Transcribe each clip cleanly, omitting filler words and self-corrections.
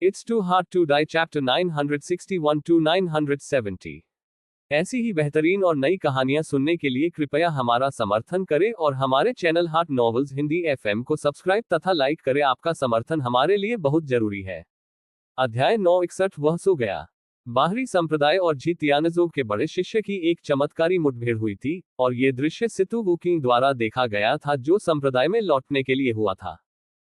It's Too Hard to Die Chapter 961 to 970। ऐसी ही बेहतरीन और नई कहानियां सुनने के लिए कृपया हमारा समर्थन करें और हमारे channel heart novels Hindi FM को सब्सक्राइब तथा लाइक करें। आपका समर्थन हमारे लिए बहुत जरूरी है। अध्याय 961 वह सो गया। बाहरी संप्रदाय और जी तियानजोग के बड़े शिष्य की एक चमत्कारी मुठभेड़ हुई थी, और ये दृश्य सितु वुकिंग द्वारा देखा गया था, जो संप्रदाय में लौटने के लिए हुआ था।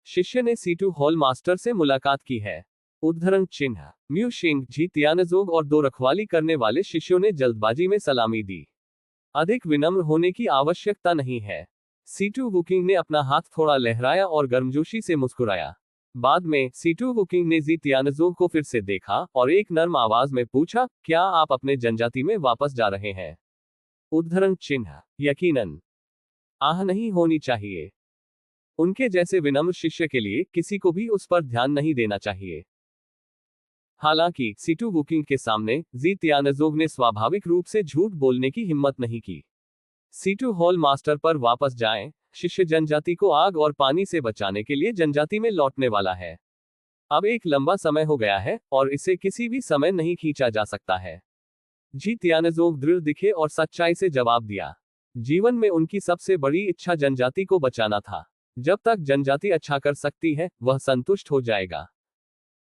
शिष्य ने सीटू हॉल मास्टर से मुलाकात की है। उद्धरण चिन्ह म्यू शिंग, जी तियानजोग और दो रखवाली करने वाले शिष्यों ने जल्दबाजी में सलामी दी। अधिक विनम्र होने की आवश्यकता नहीं है। सीटू वुकिंग ने अपना हाथ थोड़ा लहराया और गर्मजोशी से मुस्कुराया। बाद में सीटू वुकिंग ने जी तियानजोग को फिर से देखा और एक नर्म आवाज में पूछा, क्या आप अपने जनजाति में वापस जा रहे हैं? उद्धरण चिन्ह यकीनन। आह नहीं होनी चाहिए। उनके जैसे विनम्र शिष्य के लिए किसी को भी उस पर ध्यान नहीं देना चाहिए। हालांकि सीटू वुकिंग के सामने जी तियानजोग ने स्वाभाविक रूप से झूठ बोलने की हिम्मत नहीं की। सीटू हॉल मास्टर पर वापस जाएं, शिष्य जनजाति को आग और पानी से बचाने के लिए जनजाति में लौटने वाला है। अब एक लंबा समय हो गया है और इसे किसी भी समय नहीं खींचा जा सकता है। जी तियानजोग दृढ़ दिखे और सच्चाई से जवाब दिया। जीवन में उनकी सबसे बड़ी इच्छा जनजाति को बचाना था। जब तक जनजाति अच्छा कर सकती है, वह संतुष्ट हो जाएगा।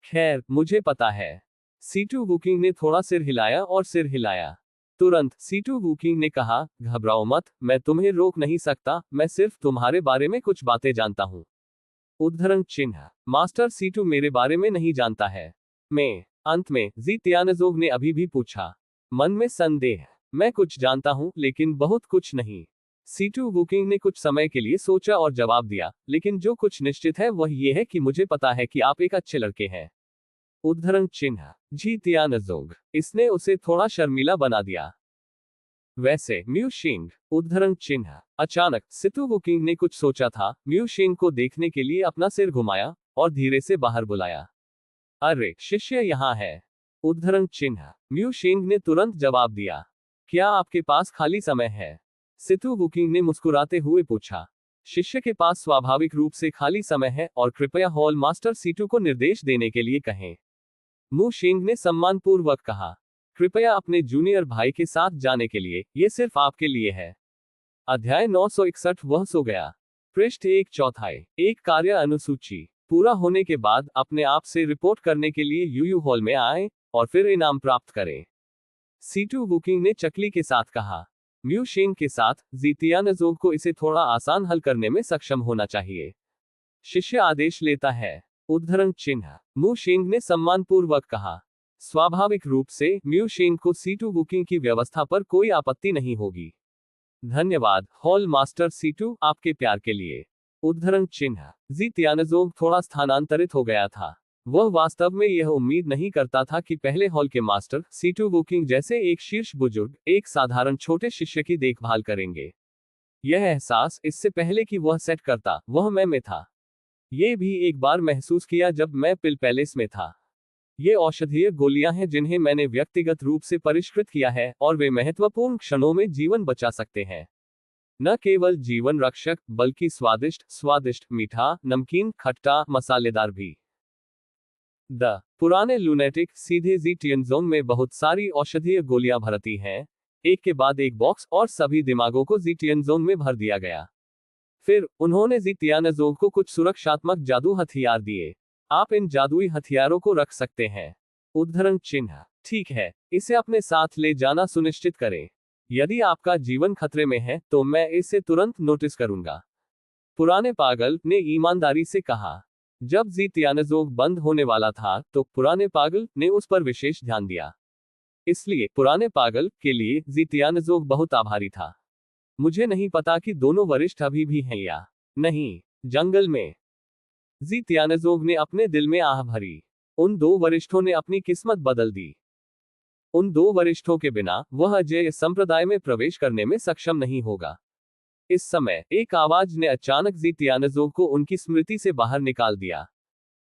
खैर, मुझे पता है। सीटू वुकिंग ने थोड़ा सिर हिलाया और सिर हिलाया। तुरंत सीटू वुकिंग ने कहा, घबराओ मत, मैं तुम्हें रोक नहीं सकता, मैं सिर्फ तुम्हारे बारे में कुछ बातें जानता हूं। उद्धरण चिन्ह मास्टर सीटू मेरे बारे में नहीं जानता है। मैं अंत में जी तियानजोग ने अभी भी पूछा, मन में संदेह। मैं कुछ जानता हूं, लेकिन बहुत कुछ नहीं। सीटू वुकिंग ने कुछ समय के लिए सोचा और जवाब दिया, लेकिन जो कुछ निश्चित है वह यह है कि मुझे पता है कि आप एक अच्छे लड़के हैं। उद्धरण चिन्ह जी तियानजोग। इसने उसे थोड़ा शर्मीला बना दिया। वैसे म्यू शिंग। उद्धरण चिन्ह अचानक सितु वुकिंग ने कुछ सोचा था। म्यू शिंग को देखने के लिए अपना सिर घुमाया और धीरे से बाहर बुलाया, अरे शिष्य यहाँ है। उद्धरण चिन्ह म्यू शिंग ने तुरंत जवाब दिया, क्या आपके पास खाली समय है? सितु वुकिंग ने मुस्कुराते हुए पूछा। शिष्य के पास स्वाभाविक रूप से खाली समय है, और कृपया हॉल मास्टर सीटू को निर्देश देने के लिए कहें। मू शिंग ने सम्मानपूर्वक कहा, कृपया अपने जूनियर भाई के साथ जाने के लिए, ये सिर्फ आपके लिए है। अध्याय 961 वह सो गया। पृष्ठ 1/4 एक कार्य अनुसूची पूरा होने के बाद अपने आप से रिपोर्ट करने के लिए यूयू हॉल में आए और फिर इनाम प्राप्त करें। सीटू वुकिंग ने चकली के साथ कहा। म्यू शिंग के साथ जी तियानजोग को इसे थोड़ा आसान हल करने में सक्षम होना चाहिए। शिष्य आदेश लेता है। उद्धरण चिन्ह मू शिंग ने सम्मानपूर्वक कहा। स्वाभाविक रूप से म्यू शिंग को सीटू वुकिंग की व्यवस्था पर कोई आपत्ति नहीं होगी। धन्यवाद हॉल मास्टर सीटू, आपके प्यार के लिए। उद्धरण चिन्ह जी तियानजोग थोड़ा स्थानांतरित हो गया था। वह वास्तव में यह उम्मीद नहीं करता था कि पहले हॉल के मास्टर सीटू वुकिंग जैसे एक शीर्ष बुजुर्ग एक साधारण छोटे शिष्य की देखभाल करेंगे। यह एहसास इससे पहले कि वह सेट करता, वह मैं में था। ये भी एक बार महसूस किया जब मैं पिल पैलेस में था। ये औषधीय गोलियां हैं जिन्हें मैंने व्यक्तिगत रूप से परिष्कृत किया है, और वे महत्वपूर्ण क्षणों में जीवन बचा सकते हैं। न केवल जीवन रक्षक, बल्कि स्वादिष्ट, मीठा, नमकीन, खट्टा, मसालेदार भी। द पुराने लुनेटिक सीधे जी तियानजोंग में बहुत सारी औषधीय गोलियां भरती हैं, एक के बाद एक बॉक्स, और सभी दिमागों को जी तियानजोंग में भर दिया गया। फिर उन्होंने जी तियानजोंग को कुछ सुरक्षात्मक जादू हथियार दिए। आप इन जादुई हथियारों को रख सकते हैं। उद्धरण चिन्ह ठीक है, इसे अपने साथ ले जाना सुनिश्चित करें। यदि आपका जीवन खतरे में है तो मैं इसे तुरंत नोटिस करूंगा। पुराने पागल ने ईमानदारी से कहा। जब जी तियानजोंग बंद होने वाला था तो पुराने पागल ने उस पर विशेष ध्यान दिया। इसलिए पुराने पागल के लिए जी तियानजोंग बहुत आभारी था। मुझे नहीं पता कि दोनों वरिष्ठ अभी भी हैं या नहीं। जंगल में जी तियानजोंग ने अपने दिल में आह भरी। उन दो वरिष्ठों ने अपनी किस्मत बदल दी। उन दो वरिष्ठों के बिना वह अजय संप्रदाय में प्रवेश करने में सक्षम नहीं होगा। इस समय एक आवाज ने अचानक जी तियानजोंग को उनकी स्मृति से बाहर निकाल दिया।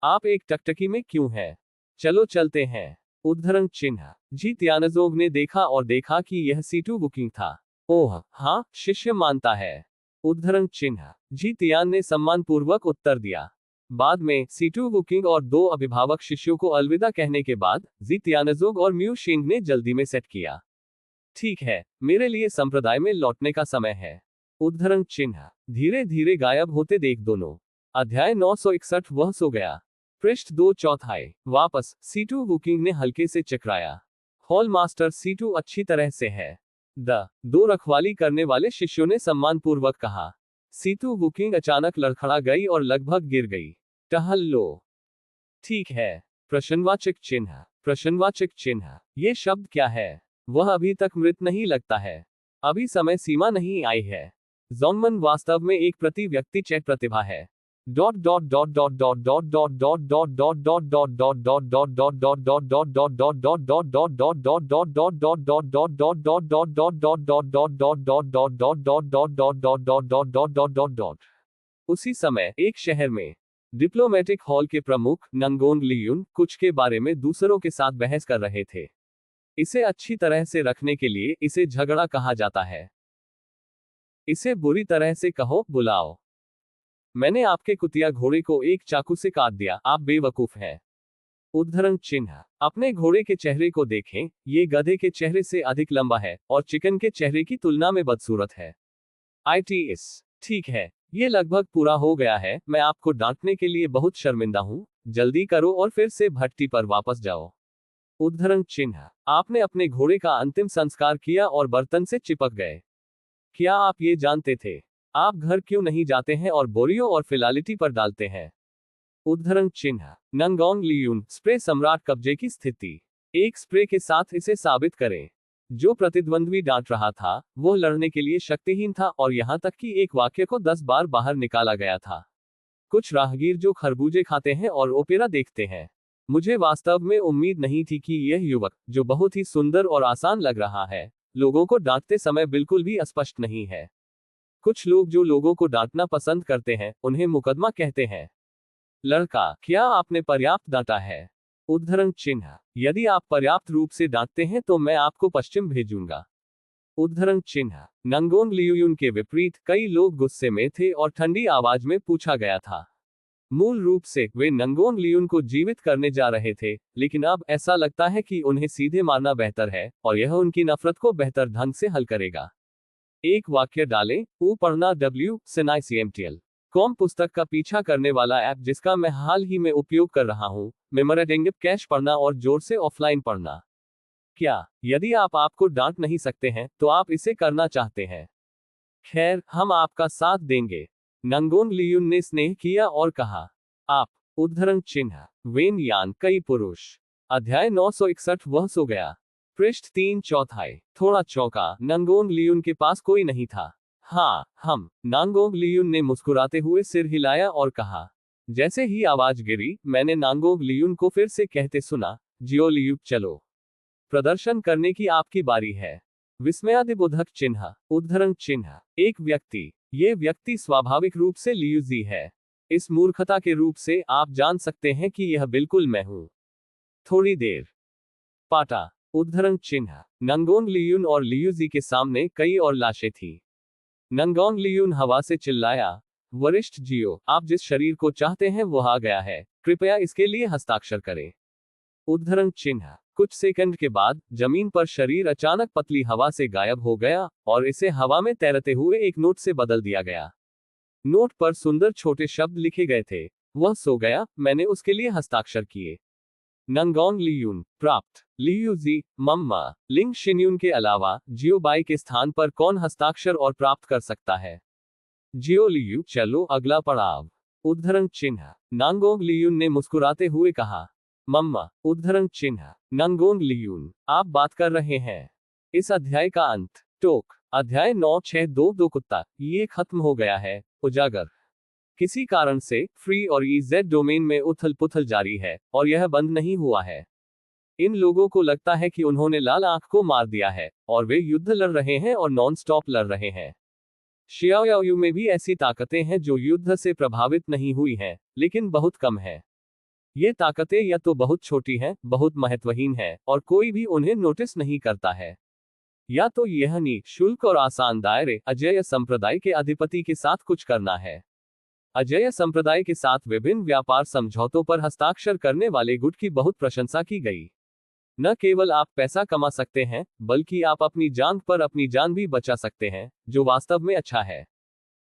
आप एक टकटकी में क्यों हैं? चलो चलते हैं। उद्धरण चिन्ह जी तियानजोंग ने देखा और देखा कि यह सीटू वुकिंग था। ओह हाँ, शिष्य मानता है। उद्धरण चिन्ह जी तियान ने सम्मानपूर्वक उत्तर दिया। बाद में सीटू वुकिंग और 2 अभिभावक शिष्यों को अलविदा कहने के बाद जी तियानजोग और म्यू शिंग ने जल्दी में सेट किया। ठीक है, मेरे लिए संप्रदाय में लौटने का समय है। उद्धरण चिन्ह धीरे धीरे गायब होते देख दोनों। अध्याय 961 वह सो गया। पृष्ठ 2/4 वापस सीटू वुकिंग ने हल्के से चकराया। हॉल मास्टर सीटू अच्छी तरह से है। 2 रखवाली करने वाले शिष्यों ने सम्मानपूर्वक कहा। सीटू वुकिंग अचानक लड़खड़ा गई और लगभग गिर गई। टहल लो। ठीक है। प्रश्नवाचक चिन्ह ये शब्द क्या है? वह अभी तक मृत नहीं लगता है। अभी समय सीमा नहीं आई है। जोंगमन वास्तव में एक प्रति व्यक्ति चैट प्रतिभा है। उसी समय एक शहर में डिप्लोमेटिक हॉल के प्रमुख नंगोंग लियुन कुछ के बारे में दूसरों के साथ बहस कर रहे थे। इसे अच्छी तरह से रखने के लिए इसे झगड़ा कहा जाता है। इसे बुरी तरह से कहो, बुलाओ। मैंने आपके कुतिया घोड़े को एक चाकू से काट दिया, आप बेवकूफ हैं। उद्धरण चिन्ह अपने घोड़े के चेहरे को देखें, ये गधे के चेहरे से अधिक लंबा है और चिकन के चेहरे की तुलना में बदसूरत है। ITS ठीक है, ये लगभग पूरा हो गया है। मैं आपको डांटने के लिए बहुत शर्मिंदा हूं। जल्दी करो और फिर से भट्टी पर वापस जाओ। उद्धरण चिन्ह आपने अपने घोड़े का अंतिम संस्कार किया और बर्तन से चिपक गए। क्या आप ये जानते थे? आप घर क्यों नहीं जाते हैं और बोरियो और फिलालिटी पर डालते हैं? उद्धरण चिन्ह नंगोंग लियुन स्प्रे सम्राट कब्जे की स्थिति। एक स्प्रे के साथ इसे साबित करें। जो प्रतिद्वंद्वी डांट रहा था वो लड़ने के लिए शक्तिहीन था और यहां तक कि एक वाक्य को 10 बार बाहर निकाला गया था। कुछ राहगीर जो खरबूजे खाते हैं और ओपेरा देखते हैं। मुझे वास्तव में उम्मीद नहीं थी कि यह युवक, जो बहुत ही सुंदर और आसान लग रहा है, लोगों को डांटते समय बिल्कुल भी अस्पष्ट नहीं है। कुछ लोग जो लोगों को डांटना पसंद करते हैं, उन्हें मुकदमा कहते हैं। लड़का, क्या आपने पर्याप्त डांटा है? उद्धरण चिन्ह यदि आप पर्याप्त रूप से डांटते हैं तो मैं आपको पश्चिम भेजूंगा। उद्धरण चिन्ह नंगोंग लियुन के विपरीत कई लोग गुस्से में थे और ठंडी आवाज में पूछा गया था। मूल रूप से वे नंगोंग लियुन को जीवित करने जा रहे थे, लेकिन अब ऐसा लगता है कि उन्हें सीधे मारना बेहतर है और यह उनकी नफरत को बेहतर ढंग से हल करेगा। एक वाक्य डालें, पढ़ना WSINICMTL कॉम पुस्तक का पीछा करने वाला ऐप जिसका मैं हाल ही में उपयोग कर रहा हूं। मेमोरेटिंग कैश पढ़ना और जोर से ऑफलाइन पढ़ना। क्या यदि आप आपको डांट नहीं सकते हैं तो आप इसे करना चाहते हैं? खैर, हम आपका साथ देंगे। नंगोंग लियुन ने स्नेह किया और कहा। आप। उद्धरण चिन्ह वेन यान कई पुरुष। अध्याय 961 वह सो गया। पृष्ठ 3/4 थोड़ा चौंका, नंगोंग लियुन के पास कोई नहीं था। हाँ, हम। नांगोंग लियुन ने मुस्कुराते हुए सिर हिलाया और कहा। जैसे ही आवाज गिरी, मैंने नांगोंग लियुन को फिर से कहते सुना, जियो लियु, चलो। प्रदर्शन करने की आपकी बारी है। विस्मयादिबोधक चिन्ह। उद्धरण चिन्ह एक व्यक्ति। ये व्यक्ति स्वाभाविक रूप से लियुजी है। इस मूर्खता के रूप से आप जान सकते हैं कि यह बिल्कुल मैं हूं। थोड़ी देर पाटा। उद्धरण चिन्ह नंगोंग लियुन और लियुजी के सामने कई और लाशें थी। नंगोंग लियुन हवा से चिल्लाया, वरिष्ठ जियो, आप जिस शरीर को चाहते हैं वो आ गया है, कृपया इसके लिए हस्ताक्षर करें। उद्धरण चिन्ह कुछ सेकंड के बाद जमीन पर शरीर अचानक पतली हवा से गायब हो गया और इसे हवा में तैरते हुए एक नोट से बदल दिया गया। नोट पर सुंदर छोटे शब्द लिखे गए थे, वह सो गया, मैंने उसके लिए हस्ताक्षर किए। नंगोंग लियुन प्राप्त। लियुजी, मम्मा। लिंग शिन्युन के अलावा जियो बाई के स्थान पर कौन हस्ताक्षर और प्राप्त कर सकता है? जियो लियु, चलो अगला पड़ाव। उद्धरण चिन्ह नांगोंग लियुन ने मुस्कुराते हुए कहा। मम्मा। उद्धरण चिन्ह नंगोंग लियुन, आप बात कर रहे हैं। इस अध्याय का अंत। टोक। अध्याय 962 कुत्ता, ये खत्म हो गया है। उजागर। किसी कारण से फ्री और EZ डोमेन में उथल पुथल जारी है और यह बंद नहीं हुआ है। इन लोगों को लगता है कि उन्होंने लाल आंख को मार दिया है और वे युद्ध लड़ रहे हैं और नॉन स्टॉप लड़ रहे हैं। शियाओयू में भी ऐसी ताकतें हैं जो युद्ध से प्रभावित नहीं हुई हैं, लेकिन बहुत कम है। ये ताकतें या तो बहुत छोटी हैं, बहुत महत्वहीन हैं, और कोई भी उन्हें नोटिस नहीं करता है, या तो यह निःशुल्क और आसान दायरे अजेय संप्रदाय के अधिपति के साथ कुछ करना है। अजय संप्रदाय के साथ विभिन्न व्यापार समझौतों पर हस्ताक्षर करने वाले गुट की बहुत प्रशंसा की गई। न केवल आप पैसा कमा सकते हैं, बल्कि आप अपनी जान पर अपनी जान भी बचा सकते हैं, जो वास्तव में अच्छा है।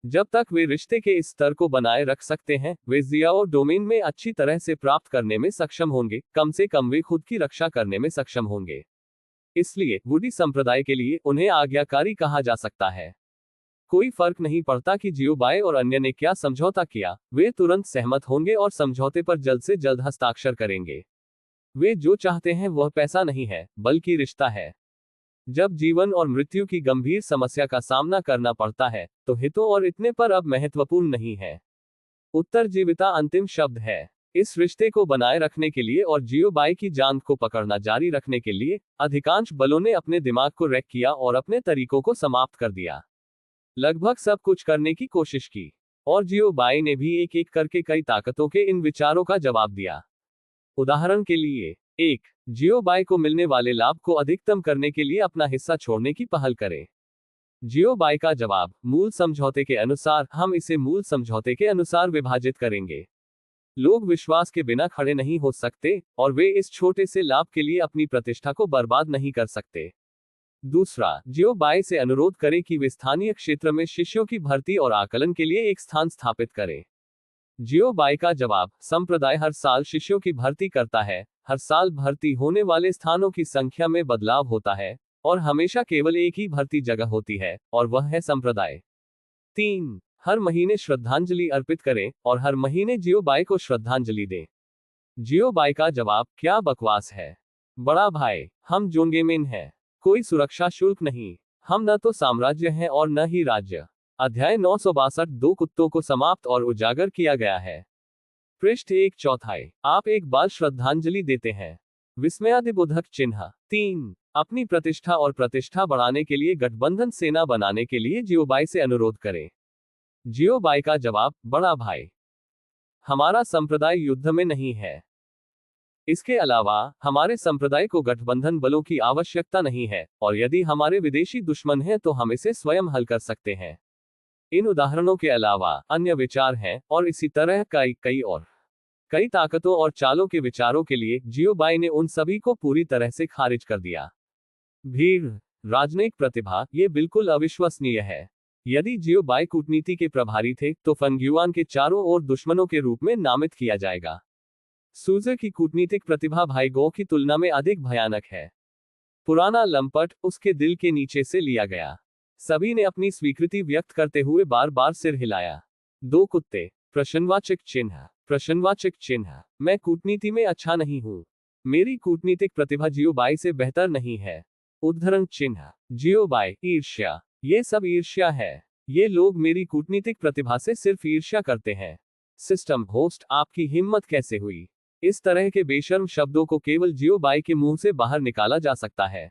जब तक वे रिश्ते के इस स्तर को बनाए रख सकते हैं, वे जियाओ डोमेन में अच्छी तरह से प्राप्त करने में सक्षम होंगे, कम से कम वे खुद की रक्षा करने में सक्षम होंगे। इसलिए वुडी संप्रदाय के लिए उन्हें आज्ञाकारी कहा जा सकता है। कोई फर्क नहीं पड़ता कि जियो बाय और अन्य ने क्या समझौता किया, वे तुरंत सहमत होंगे और समझौते पर जल्द से जल्द हस्ताक्षर करेंगे। वे जो चाहते हैं वह पैसा नहीं है, बल्कि रिश्ता है। जब जीवन और मृत्यु की गंभीर समस्या का सामना करना पड़ता है, तो हितों और इतने पर अब महत्वपूर्ण नहीं है। उत्तरजीविता अंतिम शब्द है। इस रिश्ते को बनाए रखने के लिए और जियो बाय की जान को पकड़ना जारी रखने के लिए अधिकांश बलों ने अपने दिमाग को रैक किया और अपने तरीकों को समाप्त कर दिया। लगभग सब कुछ करने की कोशिश की, और जियो बाय ने भी एक एक करके कई ताकतों के इन विचारों का जवाब दिया। उदाहरण के लिए, 1. जियो बाय को मिलने वाले लाभ को अधिकतम करने के लिए अपना हिस्सा छोड़ने की पहल करें। जियो बाय का जवाब, मूल समझौते के अनुसार हम इसे मूल समझौते के अनुसार विभाजित करेंगे। लोग विश्वास के बिना खड़े नहीं हो सकते, और वे इस छोटे से लाभ के लिए अपनी प्रतिष्ठा को बर्बाद नहीं कर सकते। दूसरा, जियो बाय से अनुरोध करें कि वे स्थानीय क्षेत्र में शिष्यों की भर्ती और आकलन के लिए एक स्थान स्थापित करें। जियो बाय का जवाब, संप्रदाय हर साल शिष्यों की भर्ती करता है, हर साल भर्ती होने वाले स्थानों की संख्या में बदलाव होता है, और हमेशा केवल एक ही भर्ती जगह होती है, और वह है संप्रदाय। 3. हर महीने श्रद्धांजलि अर्पित करें, और हर महीने जियो बाय को श्रद्धांजलि दें। जियो बाय का जवाब, क्या बकवास है बड़ा भाई, हम जोंगेमेन हैं, कोई सुरक्षा शुल्क नहीं, हम न तो साम्राज्य हैं और न ही राज्य। अध्याय 962 दो कुत्तों को समाप्त और उजागर किया गया है। पृष्ठ 1/4। आप एक बाल श्रद्धांजलि देते हैं। विस्मयादिबोधक चिन्ह। 3. अपनी प्रतिष्ठा और प्रतिष्ठा बढ़ाने के लिए गठबंधन सेना बनाने के लिए जियो बाय से अनुरोध करें। जियो बाय का जवाब, बड़ा भाई, हमारा संप्रदाय युद्ध में नहीं है। इसके अलावा हमारे संप्रदाय को गठबंधन बलों की आवश्यकता नहीं है, और यदि हमारे विदेशी दुश्मन हैं तो हम इसे स्वयं हल कर सकते हैं। इन उदाहरणों के अलावा अन्य विचार हैं, और इसी तरह कई ताकतों और चालों के विचारों के लिए जियो बाय ने उन सभी को पूरी तरह से खारिज कर दिया। भीड़, राजनयिक प्रतिभा, ये बिल्कुल अविश्वसनीय है। यदि जियो बाय कूटनीति के प्रभारी थे, तो फंग्युआन के चारों ओर दुश्मनों के रूप में नामित किया जाएगा। सूजे की कूटनीतिक प्रतिभा भाई गो की तुलना में अधिक भयानक है। पुराना लंपट उसके दिल के नीचे से लिया गया। सभी ने अपनी स्वीकृति व्यक्त करते हुए बार बार सिर हिलाया। दो कुत्ते। प्रश्नवाचक चिन्ह। प्रश्नवाचक चिन्ह। मैं कूटनीति में अच्छा नहीं हूं। मेरी कूटनीतिक प्रतिभा जियो बाय से बेहतर नहीं है। उद्धरण चिन्ह। जियो बाय, ईर्ष्या। ये सब ईर्ष्या है। ये लोग मेरी कूटनीतिक प्रतिभा से सिर्फ ईर्ष्या करते हैं। सिस्टम होस्ट, आपकी हिम्मत कैसे हुई? इस तरह के बेशर्म शब्दों को केवल जियो बाय के मुंह से बाहर निकाला जा सकता है।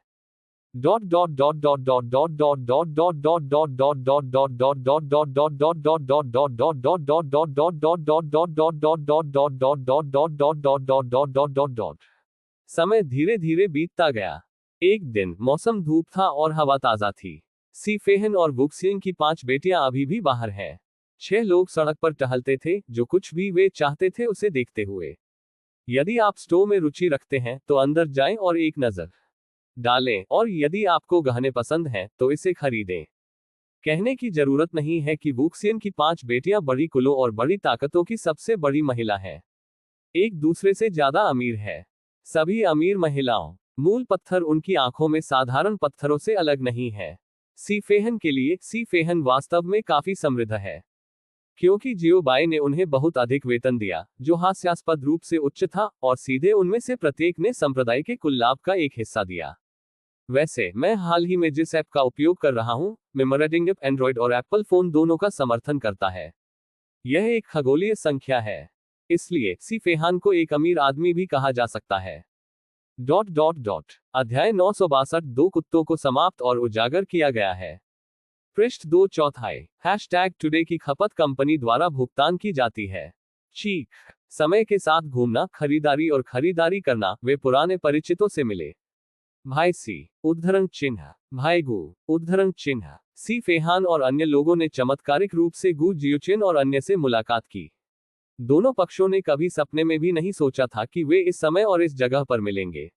समय धीरे धीरे बीतता गया। एक दिन मौसम धूप था और हवा ताजा थी। सी फेहन और वुक्सिंग की 5 बेटियां अभी भी बाहर हैं। 6 लोग सड़क पर टहलते थे, जो कुछ भी वे चाहते थे उसे देखते हुए। यदि आप स्टोव में रुचि रखते हैं तो अंदर जाएं और एक नजर डालें, और यदि आपको गहने पसंद हैं तो इसे खरीदें। कहने की जरूरत नहीं है कि वुक्सियन की 5 बेटियां बड़ी कुलों और बड़ी ताकतों की सबसे बड़ी महिला हैं। एक दूसरे से ज्यादा अमीर है। सभी अमीर महिलाओं। मूल पत्थर उनकी आंखों में साधारण पत्थरों से अलग नहीं है। सी फेहन के लिए सी फेहन वास्तव में काफी समृद्ध है, क्योंकि जियो बाय ने उन्हें बहुत अधिक वेतन दिया, जो हास्यास्पद रूप से उच्च था, और सीधे उनमें से प्रत्येक ने संप्रदाय के कुल लाभ का एक हिस्सा दिया। वैसे मैं हाल ही में जिस ऐप का उपयोग कर रहा हूं, मेमोरेटिंग ऐप एंड्रॉइड और एप्पल फोन दोनों का समर्थन करता है। यह एक खगोलीय संख्या है, इसलिए सी फेहान को एक अमीर आदमी भी कहा जा सकता है। अध्याय 962 दो कुत्तों को समाप्त और उजागर किया गया है। पृष्ठ 2/4। टुडे की खपत कंपनी द्वारा भुगतान की जाती है। चीख। समय के साथ घूमना, खरीदारी और खरीदारी करना, वे पुराने परिचितों से मिले। भाई सी। उद्धरण चिन्ह। भाई गु। उद्धरण चिन्ह। सी फेहान और अन्य लोगों ने चमत्कारिक रूप से गु जियुचेन और अन्य से मुलाकात की। दोनों पक्षों ने कभी सपने में भी नहीं सोचा था कि वे इस समय और इस जगह पर मिलेंगे।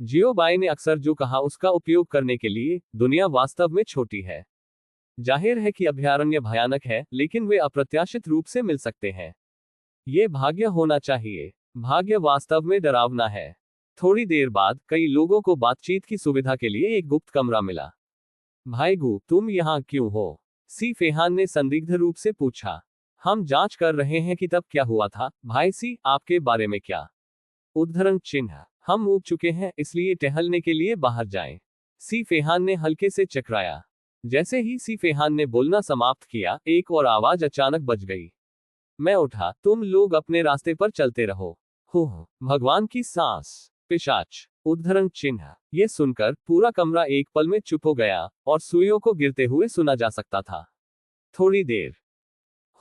जियो बाई ने अक्सर जो कहा उसका उपयोग करने के लिए, दुनिया वास्तव में छोटी है। जाहिर है कि अभयारण्य भयानक है, लेकिन वे अप्रत्याशित रूप से मिल सकते हैं। ये भाग्य होना चाहिए। भाग्य वास्तव में डरावना है। थोड़ी देर बाद कई लोगों को बातचीत की सुविधा के लिए एक गुप्त कमरा मिला। भाई गु, तुम यहाँ क्यों हो? सी फेहान ने संदिग्ध रूप से पूछा। हम जांच कर रहे हैं कि तब क्या हुआ था, भाई सी, आपके बारे में क्या? उद्धरण चिन्ह, हम ऊब चुके हैं, इसलिए टहलने के लिए बाहर जाएं। सी फेहान ने हल्के से चकराया। जैसे ही सी फेहान ने बोलना समाप्त किया, एक और आवाज अचानक बज गई। मैं उठा, तुम लोग अपने रास्ते पर चलते रहो। हो, भगवान की सांस। पिशाच। उद्धरण चिन्ह, ये सुनकर पूरा कमरा एक पल में चुप हो गया, और सुइयों को गिरते हुए सुना जा सकता था। थोड़ी देर।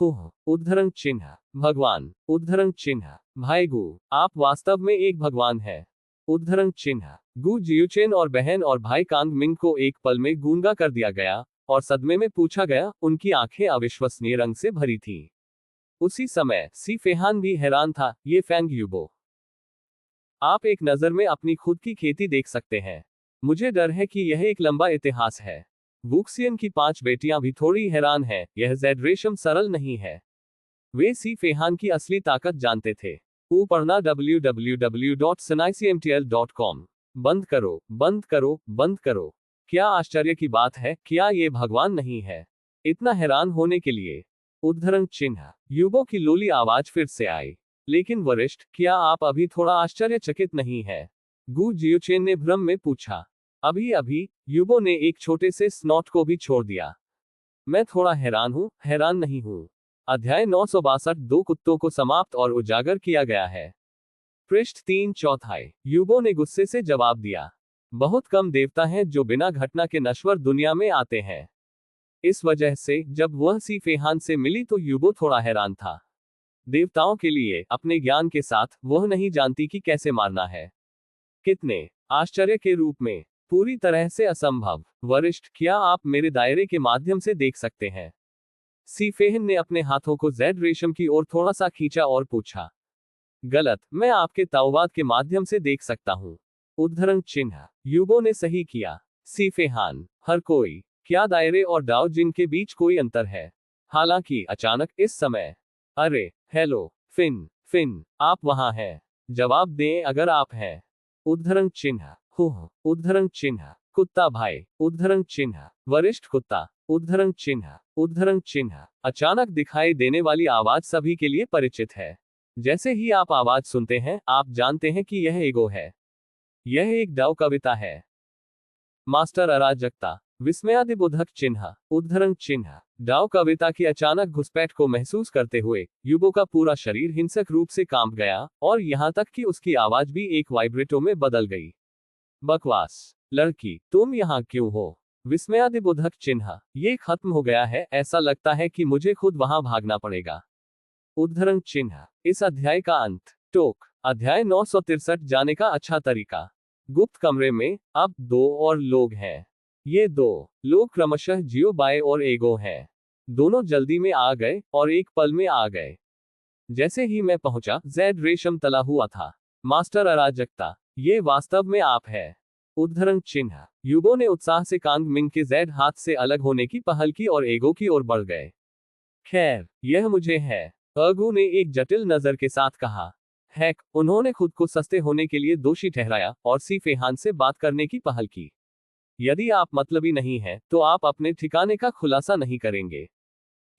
हो, उद्धरण चिन्ह, भगवान। उद्धरण चिन्ह, भाई गु, आप वास्तव में एक भगवान है। उद्धरण चिन्ह, गु जियुचेन और बहन और भाई कांग मिंग को एक पल में गूंगा कर दिया गया, और सदमे में पूछा गया, उनकी आंखें अविश्वसनीय रंग से भरी थीं। उसी समय सी फेहान भी हैरान था, ये फैंग यूबो। आप एक नजर में अपनी खुद की खेती देख सकते हैं। मुझे डर है कि यह एक लंबा इतिहास है। वुक्सियन की 5 बेटियां भी थोड़ी हैरान हैं, यह जेड रेशम सरल नहीं है। वे सी फेहान की असली ताकत जानते थे। पढ़ना www.sinaicmtl.com। बंद करो, बंद करो, बंद करो। क्या आश्चर्य की बात है, क्या ये भगवान नहीं है? इतना हैरान होने के लिए। उद्धरण चिन्ह, युबो की लोली आवाज फिर से आई। लेकिन वरिष्ठ, क्या आप अभी थोड़ा आश्चर्यचकित नहीं है? गु जियुचेन ने भ्रम में पूछा। अभी अभी, युबो ने एक छोटे से स्नॉट को भी छोड़ दिया। मैं थोड़ा हैरान हूं, हैरान नहीं हूं। अध्याय 962, 2 कुत्तों को समाप्त और उजागर किया गया है। पृष्ठ 3/4। युबो ने गुस्से से जवाब दिया। बहुत कम देवता हैं जो बिना घटना के नश्वर दुनिया में आते हैं। इस वजह से जब वह सी फेहान से मिली तो युबो थोड़ा हैरान था। देवताओं के लिए अपने ज्ञान के साथ वह नहीं जानती कि कैसे मारना है। कितने आश्चर्य के रूप में, पूरी तरह से असंभव। वरिष्ठ, क्या आप मेरे दायरे के माध्यम से देख सकते हैं? सी फेहन ने अपने हाथों को जेड रेशम की ओर थोड़ा सा खींचा और पूछा। गलत, मैं आपके ताओवाद के माध्यम से देख सकता हूं। उद्धरण चिन्ह, युबो ने सही किया। सी फेहान, हर कोई। क्या दायरे और डाओ जिन के बीच कोई अंतर है? हालांकि अचानक इस समय। अरे, हेलो, फिन, फिन, आप वहां हैं? जवाब दें अगर आप हैं। उद्धरण चिन्ह, हो, उद्धरण चिन्ह, कुत्ता भाई। उद्धरण चिन्ह, वरिष्ठ कुत्ता। उद्धरण चिन्ह, उद्धरण चिन्ह। अचानक दिखाई देने वाली आवाज सभी के लिए परिचित है। जैसे ही आप आवाज सुनते हैं, आप जानते हैं कि यह ईगो है। यह एक डाउ कविता है। मास्टर अराजकता। विस्मयादिबोधक चिन्ह। उद्धरण चिन्ह, डाउ कविता की अचानक घुसपैठ को महसूस करते हुए युबो का पूरा शरीर हिंसक रूप से कांप गया, और यहां तक कि उसकी आवाज भी एक वाइब्रेटो में बदल गई। बकवास। लड़की, तुम यहाँ क्यों हो? विस्मयादिबोधक चिन्ह, ये खत्म हो गया है, ऐसा लगता है कि मुझे खुद वहां भागना पड़ेगा। उद्धरण चिन्ह, इस अध्याय का अंत। टोक। अध्याय 963, जाने का अच्छा तरीका। गुप्त कमरे में अब 2 और लोग हैं। ये 2 लोग क्रमशः जियो बाय और एगो हैं। दोनों जल्दी में आ गए और एक पल में आ गए। जैसे ही मैं पहुंचा, जेड रेशम तला हुआ था। मास्टर अराजकता, ये वास्तव में आप है। उद्धरण चिन्ह, युबो ने उत्साह से कांग मिंग के जेड हाथ से अलग होने की पहल की और एगो की ओर बढ़ गए। खैर, यह मुझे है, अगू ने एक जटिल नजर के साथ कहा। हैक, उन्होंने खुद को सस्ते होने के लिए दोषी ठहराया और सी फेहान से बात करने की पहल की। यदि आप मतलबी नहीं हैं, तो आप अपने ठिकाने का खुलासा नहीं करेंगे।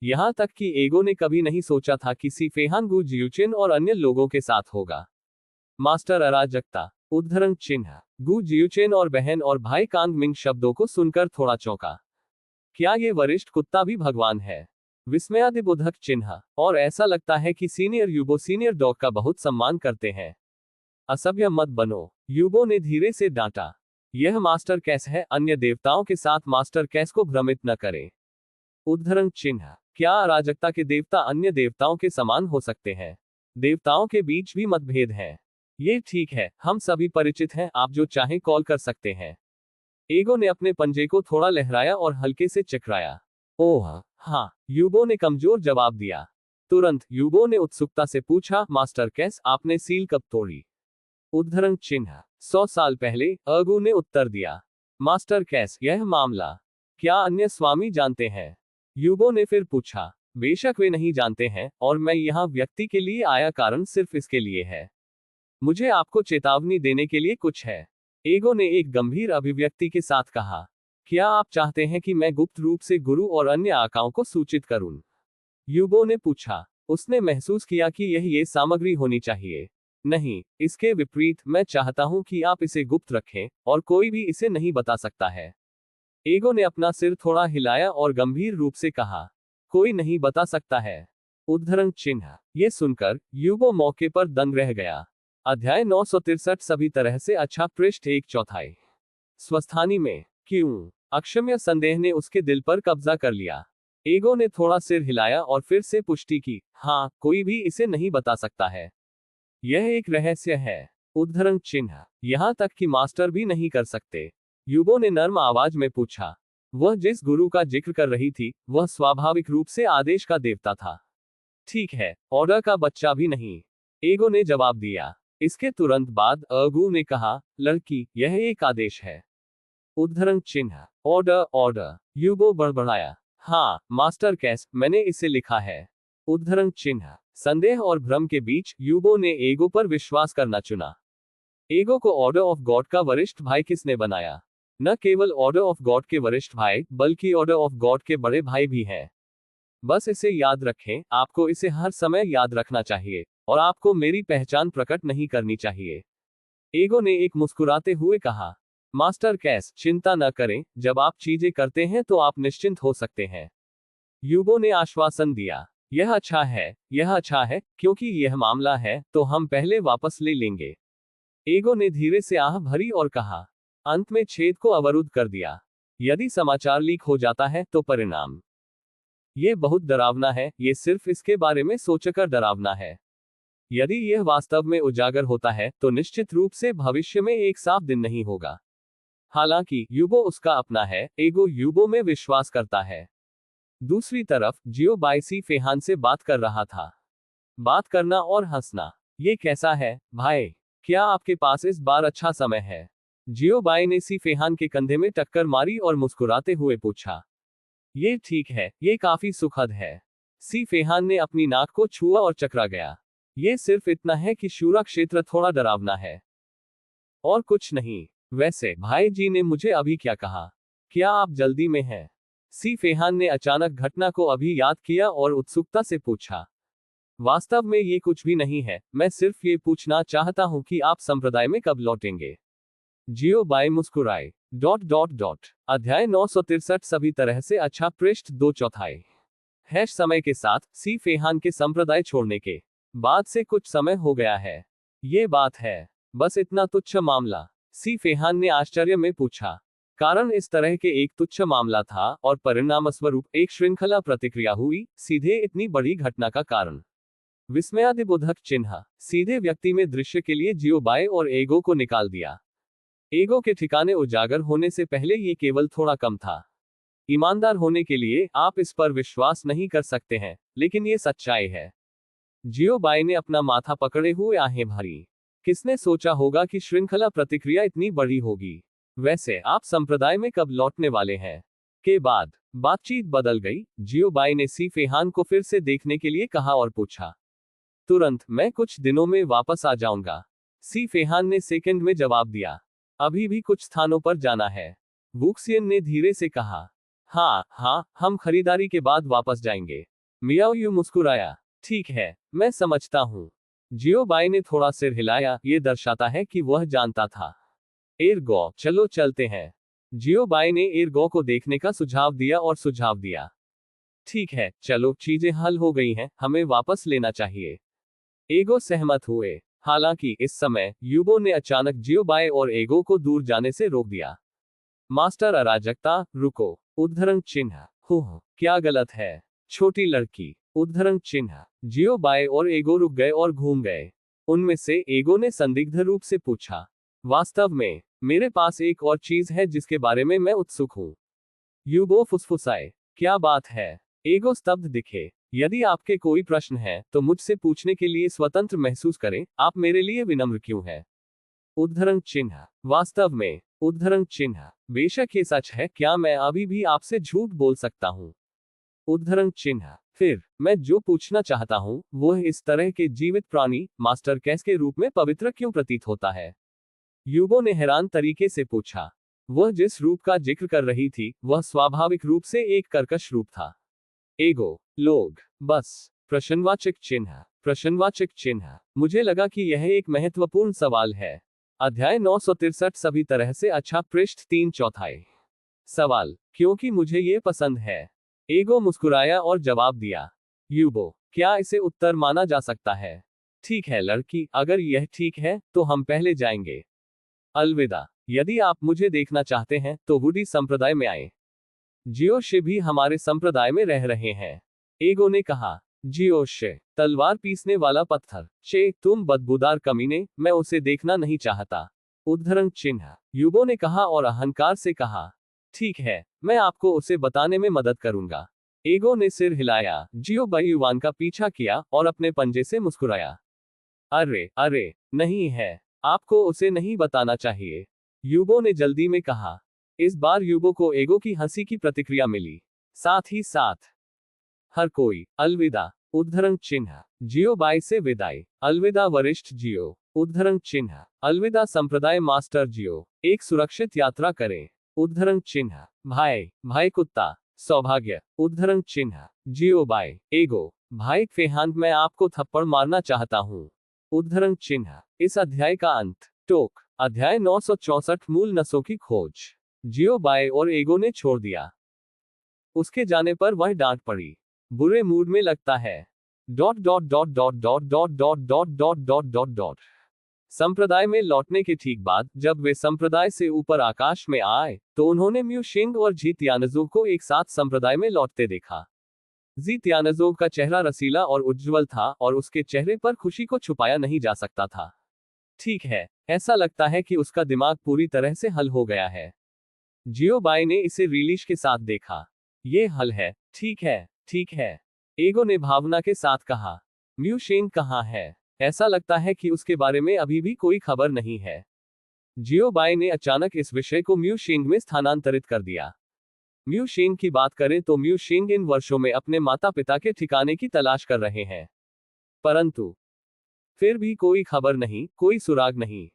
यहां तक कि एगो ने कभी नहीं सोचा था कि सी फेहान गु जियुचेन और अन्य लोगों के साथ होगा। मास्टर अराजकता। उद्धरण चिन्ह, गु जियुचेन और बहन और भाई कांग मिंग शब्दों को सुनकर थोड़ा चौंका। क्या ये वरिष्ठ कुत्ता भी भगवान है? विस्मयादिबोधक चिन्ह, और ऐसा लगता है कि सीनियर युबो सीनियर डॉग का बहुत सम्मान करते हैं। असभ्य मत बनो, युबो ने धीरे से डांटा। यह मास्टर कैस है, अन्य देवताओं के साथ मास्टर कैस को भ्रमित न करें। उद्धरण चिन्ह, क्या अराजकता के देवता अन्य देवताओं के समान हो सकते हैं? देवताओं के बीच भी मतभेद है। ये ठीक है, हम सभी परिचित हैं, आप जो चाहें कॉल कर सकते हैं। एगो ने अपने पंजे को थोड़ा लहराया और हल्के से चकराया। ओह हाँ, यूबो ने कमजोर जवाब दिया। तुरंत यूबो ने उत्सुकता से पूछा, मास्टर कैस, आपने सील कब तोड़ी? उद्धरण चिन्ह 100 साल पहले, अगू ने उत्तर दिया। मास्टर कैस, यह मामला क्या अन्य स्वामी जानते हैं? यूबो ने फिर पूछा। बेशक वे नहीं जानते हैं, और मैं यहाँ व्यक्ति के लिए आया कारण सिर्फ इसके लिए है। मुझे आपको चेतावनी देने के लिए कुछ है। एगो ने एक गंभीर अभिव्यक्ति के साथ कहा। क्या आप चाहते हैं कि मैं गुप्त रूप से गुरु और अन्य आकाओं को सूचित करूं? यूबो ने पूछा। उसने महसूस किया कि यह ये सामग्री होनी चाहिए। नहीं, इसके विपरीत, मैं चाहता हूं कि आप इसे गुप्त रखें, और कोई भी इसे नहीं बता सकता है। एगो ने अपना सिर थोड़ा हिलाया और गंभीर रूप से कहा, कोई नहीं बता सकता है। उद्धरण चिन्ह। ये सुनकर यूबो मौके पर दंग रह गया। अध्याय 963 सभी तरह से अच्छा, पृष्ठ 1/4। स्वस्थानी में क्यों? अक्षम्य संदेह ने उसके दिल पर कब्जा कर लिया। एगो ने थोड़ा सिर हिलाया और फिर से पुष्टि की, हाँ, कोई भी इसे नहीं बता सकता है। यह एक रहस्य है। उद्धरण चिन्ह। यहां तक कि मास्टर भी नहीं कर सकते। यूबो ने नर्म आवाज में पूछा। वह जिस गुरु का जिक्र कर रही थी, वह स्वाभाविक रूप से आदेश का देवता था। ठीक है, ऑर्डर का बच्चा भी नहीं, एगो ने जवाब दिया। इसके तुरंत बाद अगू ने कहा, लड़की, यह एक आदेश है। उद्धरण चिन्ह। ऑर्डर, ऑर्डर, यूबो बड़बड़ाया। हाँ, मास्टर कैस, मैंने इसे लिखा है। उद्धरण चिन्ह। संदेह और भ्रम के बीच यूबो ने एगो पर विश्वास करना चुना। एगो को ऑर्डर ऑफ गॉड का वरिष्ठ भाई किसने बनाया? न केवल ऑर्डर ऑफ गॉड के वरिष्ठ भाई, बल्कि ऑर्डर ऑफ गॉड के बड़े भाई भी हैं। बस इसे याद रखें, आपको इसे हर समय याद रखना चाहिए, और आपको मेरी पहचान प्रकट नहीं करनी चाहिए। एगो ने एक मुस्कुराते हुए कहा। मास्टर कैस, चिंता न करें, जब आप चीजें करते हैं तो आप निश्चिंत हो सकते हैं। यूबो ने आश्वासन दिया। यह अच्छा है, यह अच्छा है, क्योंकि यह मामला है, तो हम पहले वापस ले लेंगे। एगो ने धीरे से आह भरी और कहा, अंत में छेद को अवरुद्ध कर दिया। यदि समाचार लीक हो जाता है तो परिणाम। ये बहुत डरावना है, ये सिर्फ इसके बारे में सोचकर डरावना है। यदि यह वास्तव में उजागर होता है, तो निश्चित रूप से भविष्य में एक साफ दिन नहीं होगा। हालांकि यूबो उसका अपना है, एगो यूबो में विश्वास करता है। दूसरी तरफ जियो बाइसी फेहान से बात कर रहा था। बात करना और हंसना, ये कैसा है भाई? क्या आपके पास इस बार अच्छा समय है? जियो बाई ने सी फेहान के कंधे में टक्कर मारी और मुस्कुराते हुए पूछा। ये ठीक है, ये काफी सुखद है। सी फेहान ने अपनी नाक को छुआ और चकरा गया। ये सिर्फ इतना है कि शूरा क्षेत्र थोड़ा डरावना है, और कुछ नहीं। वैसे भाई जी ने मुझे अभी क्या कहा? क्या आप जल्दी में हैं? सी फेहान ने अचानक घटना को अभी याद किया और उत्सुकता से पूछा। वास्तव में ये कुछ भी नहीं है, मैं सिर्फ ये पूछना चाहता हूं कि आप संप्रदाय में कब लौटेंगे। जियो बाई मुस्कुराए। अध्याय 963 सभी तरह से अच्छा, पृष्ठ 2/4। हैश समय के साथ सी फेहान के संप्रदाय छोड़ने के बाद से कुछ समय हो गया है। ये बात है, बस इतना तुच्छ मामला? सी फेहान ने आश्चर्य में पूछा। कारण इस तरह के एक तुच्छ मामला था, और परिणामस्वरूप एक श्रृंखला प्रतिक्रिया हुई, सीधे इतनी बड़ी घटना का कारण। विस्मयादिबोधक चिन्ह। सीधे व्यक्ति में दृश्य के लिए जियो बाय और एगो को निकाल दिया। एगो के ठिकाने उजागर होने से पहले ये केवल थोड़ा कम था। ईमानदार होने के लिए आप इस पर विश्वास नहीं कर सकते हैं, लेकिन ये सच्चाई है। जियो बाई ने अपना माथा पकड़े हुए आहें भरी। किसने सोचा होगा कि श्रृंखला प्रतिक्रिया इतनी बड़ी होगी? वैसे आप संप्रदाय में कब लौटने वाले हैं? के बाद बातचीत बदल गई। जियो बाई ने सी फेहान को फिर से देखने के लिए कहा और पूछा। तुरंत, मैं कुछ दिनों में वापस आ जाऊंगा। सी फेहान ने सेकंड में जवाब दिया। अभी भी कुछ स्थानों पर जाना है, वुक्सियन ने धीरे से कहा। हाँ, हम खरीदारी के बाद वापस जाएंगे। मियाओ यू मुस्कुराया। ठीक है, मैं समझता हूँ। जियो बाई ने थोड़ा सिर हिलाया, ये दर्शाता है कि वह जानता था। एरगो, चलो चलते हैं। जियो बाई ने एरगो को देखने का सुझाव दिया और सुझाव दिया। ठीक है, चलो, चीजें हल हो गई हैं, हमें वापस लेना चाहिए। एगो सहमत हुए। हालांकि इस समय यूबो ने अचानक जियो बाई और एगो को दूर जाने से रोक दिया। मास्टर अराजकता, रुको। उद्धरण चिन्ह। क्या गलत है? छोटी लड़की। उद्धरण चिन्ह। जियो बाई और एगो रुक गए और घूम गए। उनमें से एगो ने संदिग्ध रूप से पूछा। वास्तव में मेरे पास एक और चीज है जिसके बारे में मैं उत्सुक हूं। यूबो फुसफुसाए। क्या बात है? एगो स्तब्ध दिखे। यदि आपके कोई प्रश्न है तो मुझसे पूछने के लिए स्वतंत्र महसूस करें, आप मेरे लिए विनम्र क्यों हैं? उद्धरण चिन्ह। वास्तव में। उद्धरण चिन्ह। बेशक ये सच है, क्या मैं अभी भी आपसे झूठ बोल सकता हूं? उद्धरण चिन्ह। फिर मैं जो पूछना चाहता हूं वह इस तरह के जीवित प्राणी मास्टर कैस के रूप में पवित्र क्यों प्रतीत होता है? यूबो ने हैरान तरीके से पूछा। वह जिस रूप का जिक्र कर रही थी वह स्वाभाविक रूप से एक कर्कश रूप था। एगो। लोग। बस। प्रश्नवाचक चिन्ह। प्रश्नवाचक चिन्ह। मुझे लगा कि यह एक महत्वपूर्ण सवाल है। अध्याय 963 सभी तरह से अच्छा पृष्ठ 3/4। सवाल। क्योंकि मुझे ये पसंद है। एगो मुस्कुराया और जवाब दिया। यूबो। क्या इसे उत्तर माना जा सकता है? ठीक है लड़की, अगर यह ठीक है तो हम पहले जाएंगे। अलविदा। यदि आप मुझे देखना चाहते हैं तो वुडी संप्रदाय में आए। जियोशे भी हमारे संप्रदाय में रह रहे हैं। एगो ने कहा। जियोशे। तलवार पीसने वाला पत्थर। शे, तुम बदबूदार कमीने, मैं उसे देखना नहीं चाहता। उद्धरण चिन्ह। यूबो ने कहा और अहंकार से कहा। ठीक है, मैं आपको उसे बताने में मदद करूंगा। एगो ने सिर हिलाया, जियो बायुवान का पीछा किया और अपने पंजे से मुस्कुराया। अरे अरे, नहीं है। आपको उसे नहीं बताना चाहिए। यूबो ने जल्दी में कहा। इस बार यूबो को एगो की हंसी की प्रतिक्रिया मिली। साथ ही साथ हर कोई। अलविदा। उद्धरण चिन्ह। जियो बाई से विदाई। अलविदा वरिष्ठ जियो। उद्धरण चिन्ह। अलविदा संप्रदाय मास्टर जियो। एक सुरक्षित यात्रा करें। उद्धरण चिन्ह। भाई। भाई कुत्ता। सौभाग्य। उद्धरण चिन्ह। जियो बाई। एगो। भाई फेहांत, मैं आपको थप्पड़ मारना चाहता हूं। उद्धरण चिन्ह। इस अध्याय का अंत। टोक। अध्याय 964 मूल नसों की खोज। जियो बाय और एगो ने छोड़ दिया। उसके जाने पर वह डांट पड़ी। बुरे मूड में लगता है। Dot dot dot dot dot dot dot dot dot dot dot dot. संप्रदाय में लौटने के ठीक बाद जब वे संप्रदाय से ऊपर आकाश में आए तो उन्होंने म्यू शिंग और जी त्यानजो को एक साथ संप्रदाय में लौटते देखा। जी त्यानजो का चेहरा रसीला और उज्ज्वल था और उसके चेहरे पर खुशी को छुपाया नहीं जा सकता था। ठीक है, ऐसा लगता है कि उसका दिमाग पूरी तरह से हल हो गया है। जियो बाई ने इसे रीलिश के साथ देखा। ये हल है, ठीक है, ठीक है। एगो ने भावना के साथ कहा। म्यू शेंग कहाँ है? ऐसा लगता है कि उसके बारे में अभी भी कोई खबर नहीं है। जियो बाई ने अचानक इस विषय को म्यू शेंग में स्थानांतरित कर दिया। म्यू शेंग की बात करें तो म्यू शेंग इन वर्षों में अपने माता पिता के ठिकाने की तलाश कर रहे हैं। परंतु फिर भी कोई खबर नहीं, कोई सुराग नहीं।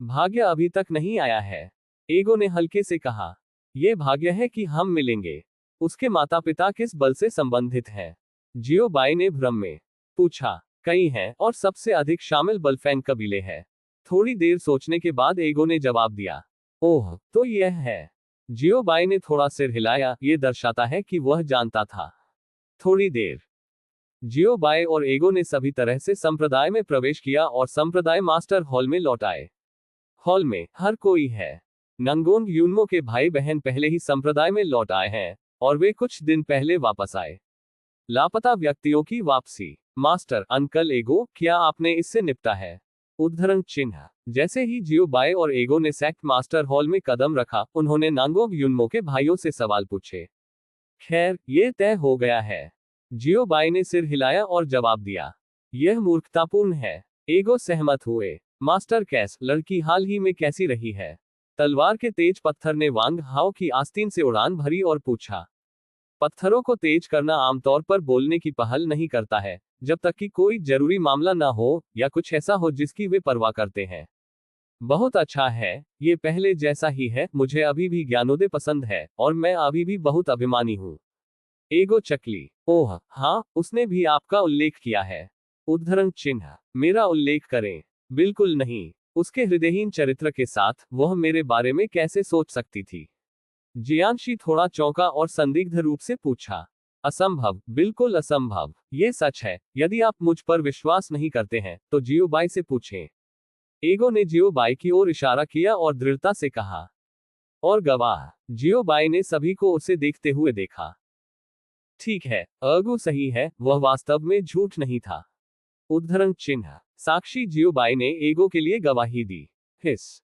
भाग्य अभी तक नहीं आया है। एगो ने हल्के से कहा। यह भाग्य है कि हम मिलेंगे। उसके माता पिता किस बल से संबंधित हैं? जियो बाई ने भ्रम में पूछा। कई हैं और सबसे अधिक शामिल बलफैंग कबीले हैं। थोड़ी देर सोचने के बाद एगो ने जवाब दिया। ओह, तो यह है। जियो बाई ने थोड़ा सिर हिलाया, यह दर्शाता है कि वह जानता था। थोड़ी देर। जियो बाई और एगो ने सभी तरह से संप्रदाय में प्रवेश किया और संप्रदाय मास्टर हॉल में लौट आए। हॉल में हर कोई है। नंगोंग यूनमो के भाई बहन पहले ही संप्रदाय में लौट आए हैं और वे कुछ दिन पहले वापस आए। लापता व्यक्तियों की वापसी। मास्टर अंकल एगो, क्या आपने इससे निपटा है? उद्धरण चिन्ह। जैसे ही जियो बाई और एगो ने सेक्ट मास्टर हॉल में कदम रखा उन्होंने नांगोंग यूनमो के भाइयों से सवाल पूछे। खैर, ये तय हो गया है। जियो बाई ने सिर हिलाया और जवाब दिया। यह मूर्खतापूर्ण है। एगो सहमत हुए। मास्टर कैस, लड़की हाल ही में कैसी रही है? तलवार के तेज पत्थर ने वांग हाओ की आस्तीन से उड़ान भरी और पूछा। पत्थरों को तेज करना आमतौर पर बोलने की पहल नहीं करता है, जब तक कि कोई जरूरी मामला ना हो या कुछ ऐसा हो जिसकी वे परवाह करते हैं। बहुत अच्छा है, ये पहले जैसा ही है, मुझे अभी भी ज्ञानोदय पसंद है और मैं अभी भी बहुत अभिमानी हूँ। एगो चकली। ओह हाँ, उसने भी आपका उल्लेख किया है। उद्धरण चिन्ह। मेरा उल्लेख करें? बिल्कुल नहीं। उसके हृदयहीन चरित्र के साथ वह मेरे बारे में कैसे सोच सकती थी? जियांशी थोड़ा चौंका और संदिग्ध रूप से पूछा। असंभव, बिल्कुल असंभव। ये सच है। यदि आप मुझ पर विश्वास नहीं करते हैं तो जियो बाई से पूछें। एगो ने जियो बाई की ओर इशारा किया और दृढ़ता से कहा। और गवाह। जियो बाई ने सभी को उसे देखते हुए देखा। ठीक है, अगु सही है, वह वास्तव में झूठ नहीं था। उद्धरण चिन्ह। साक्षी जियो बाई ने एगो के लिए गवाही दी। हिस।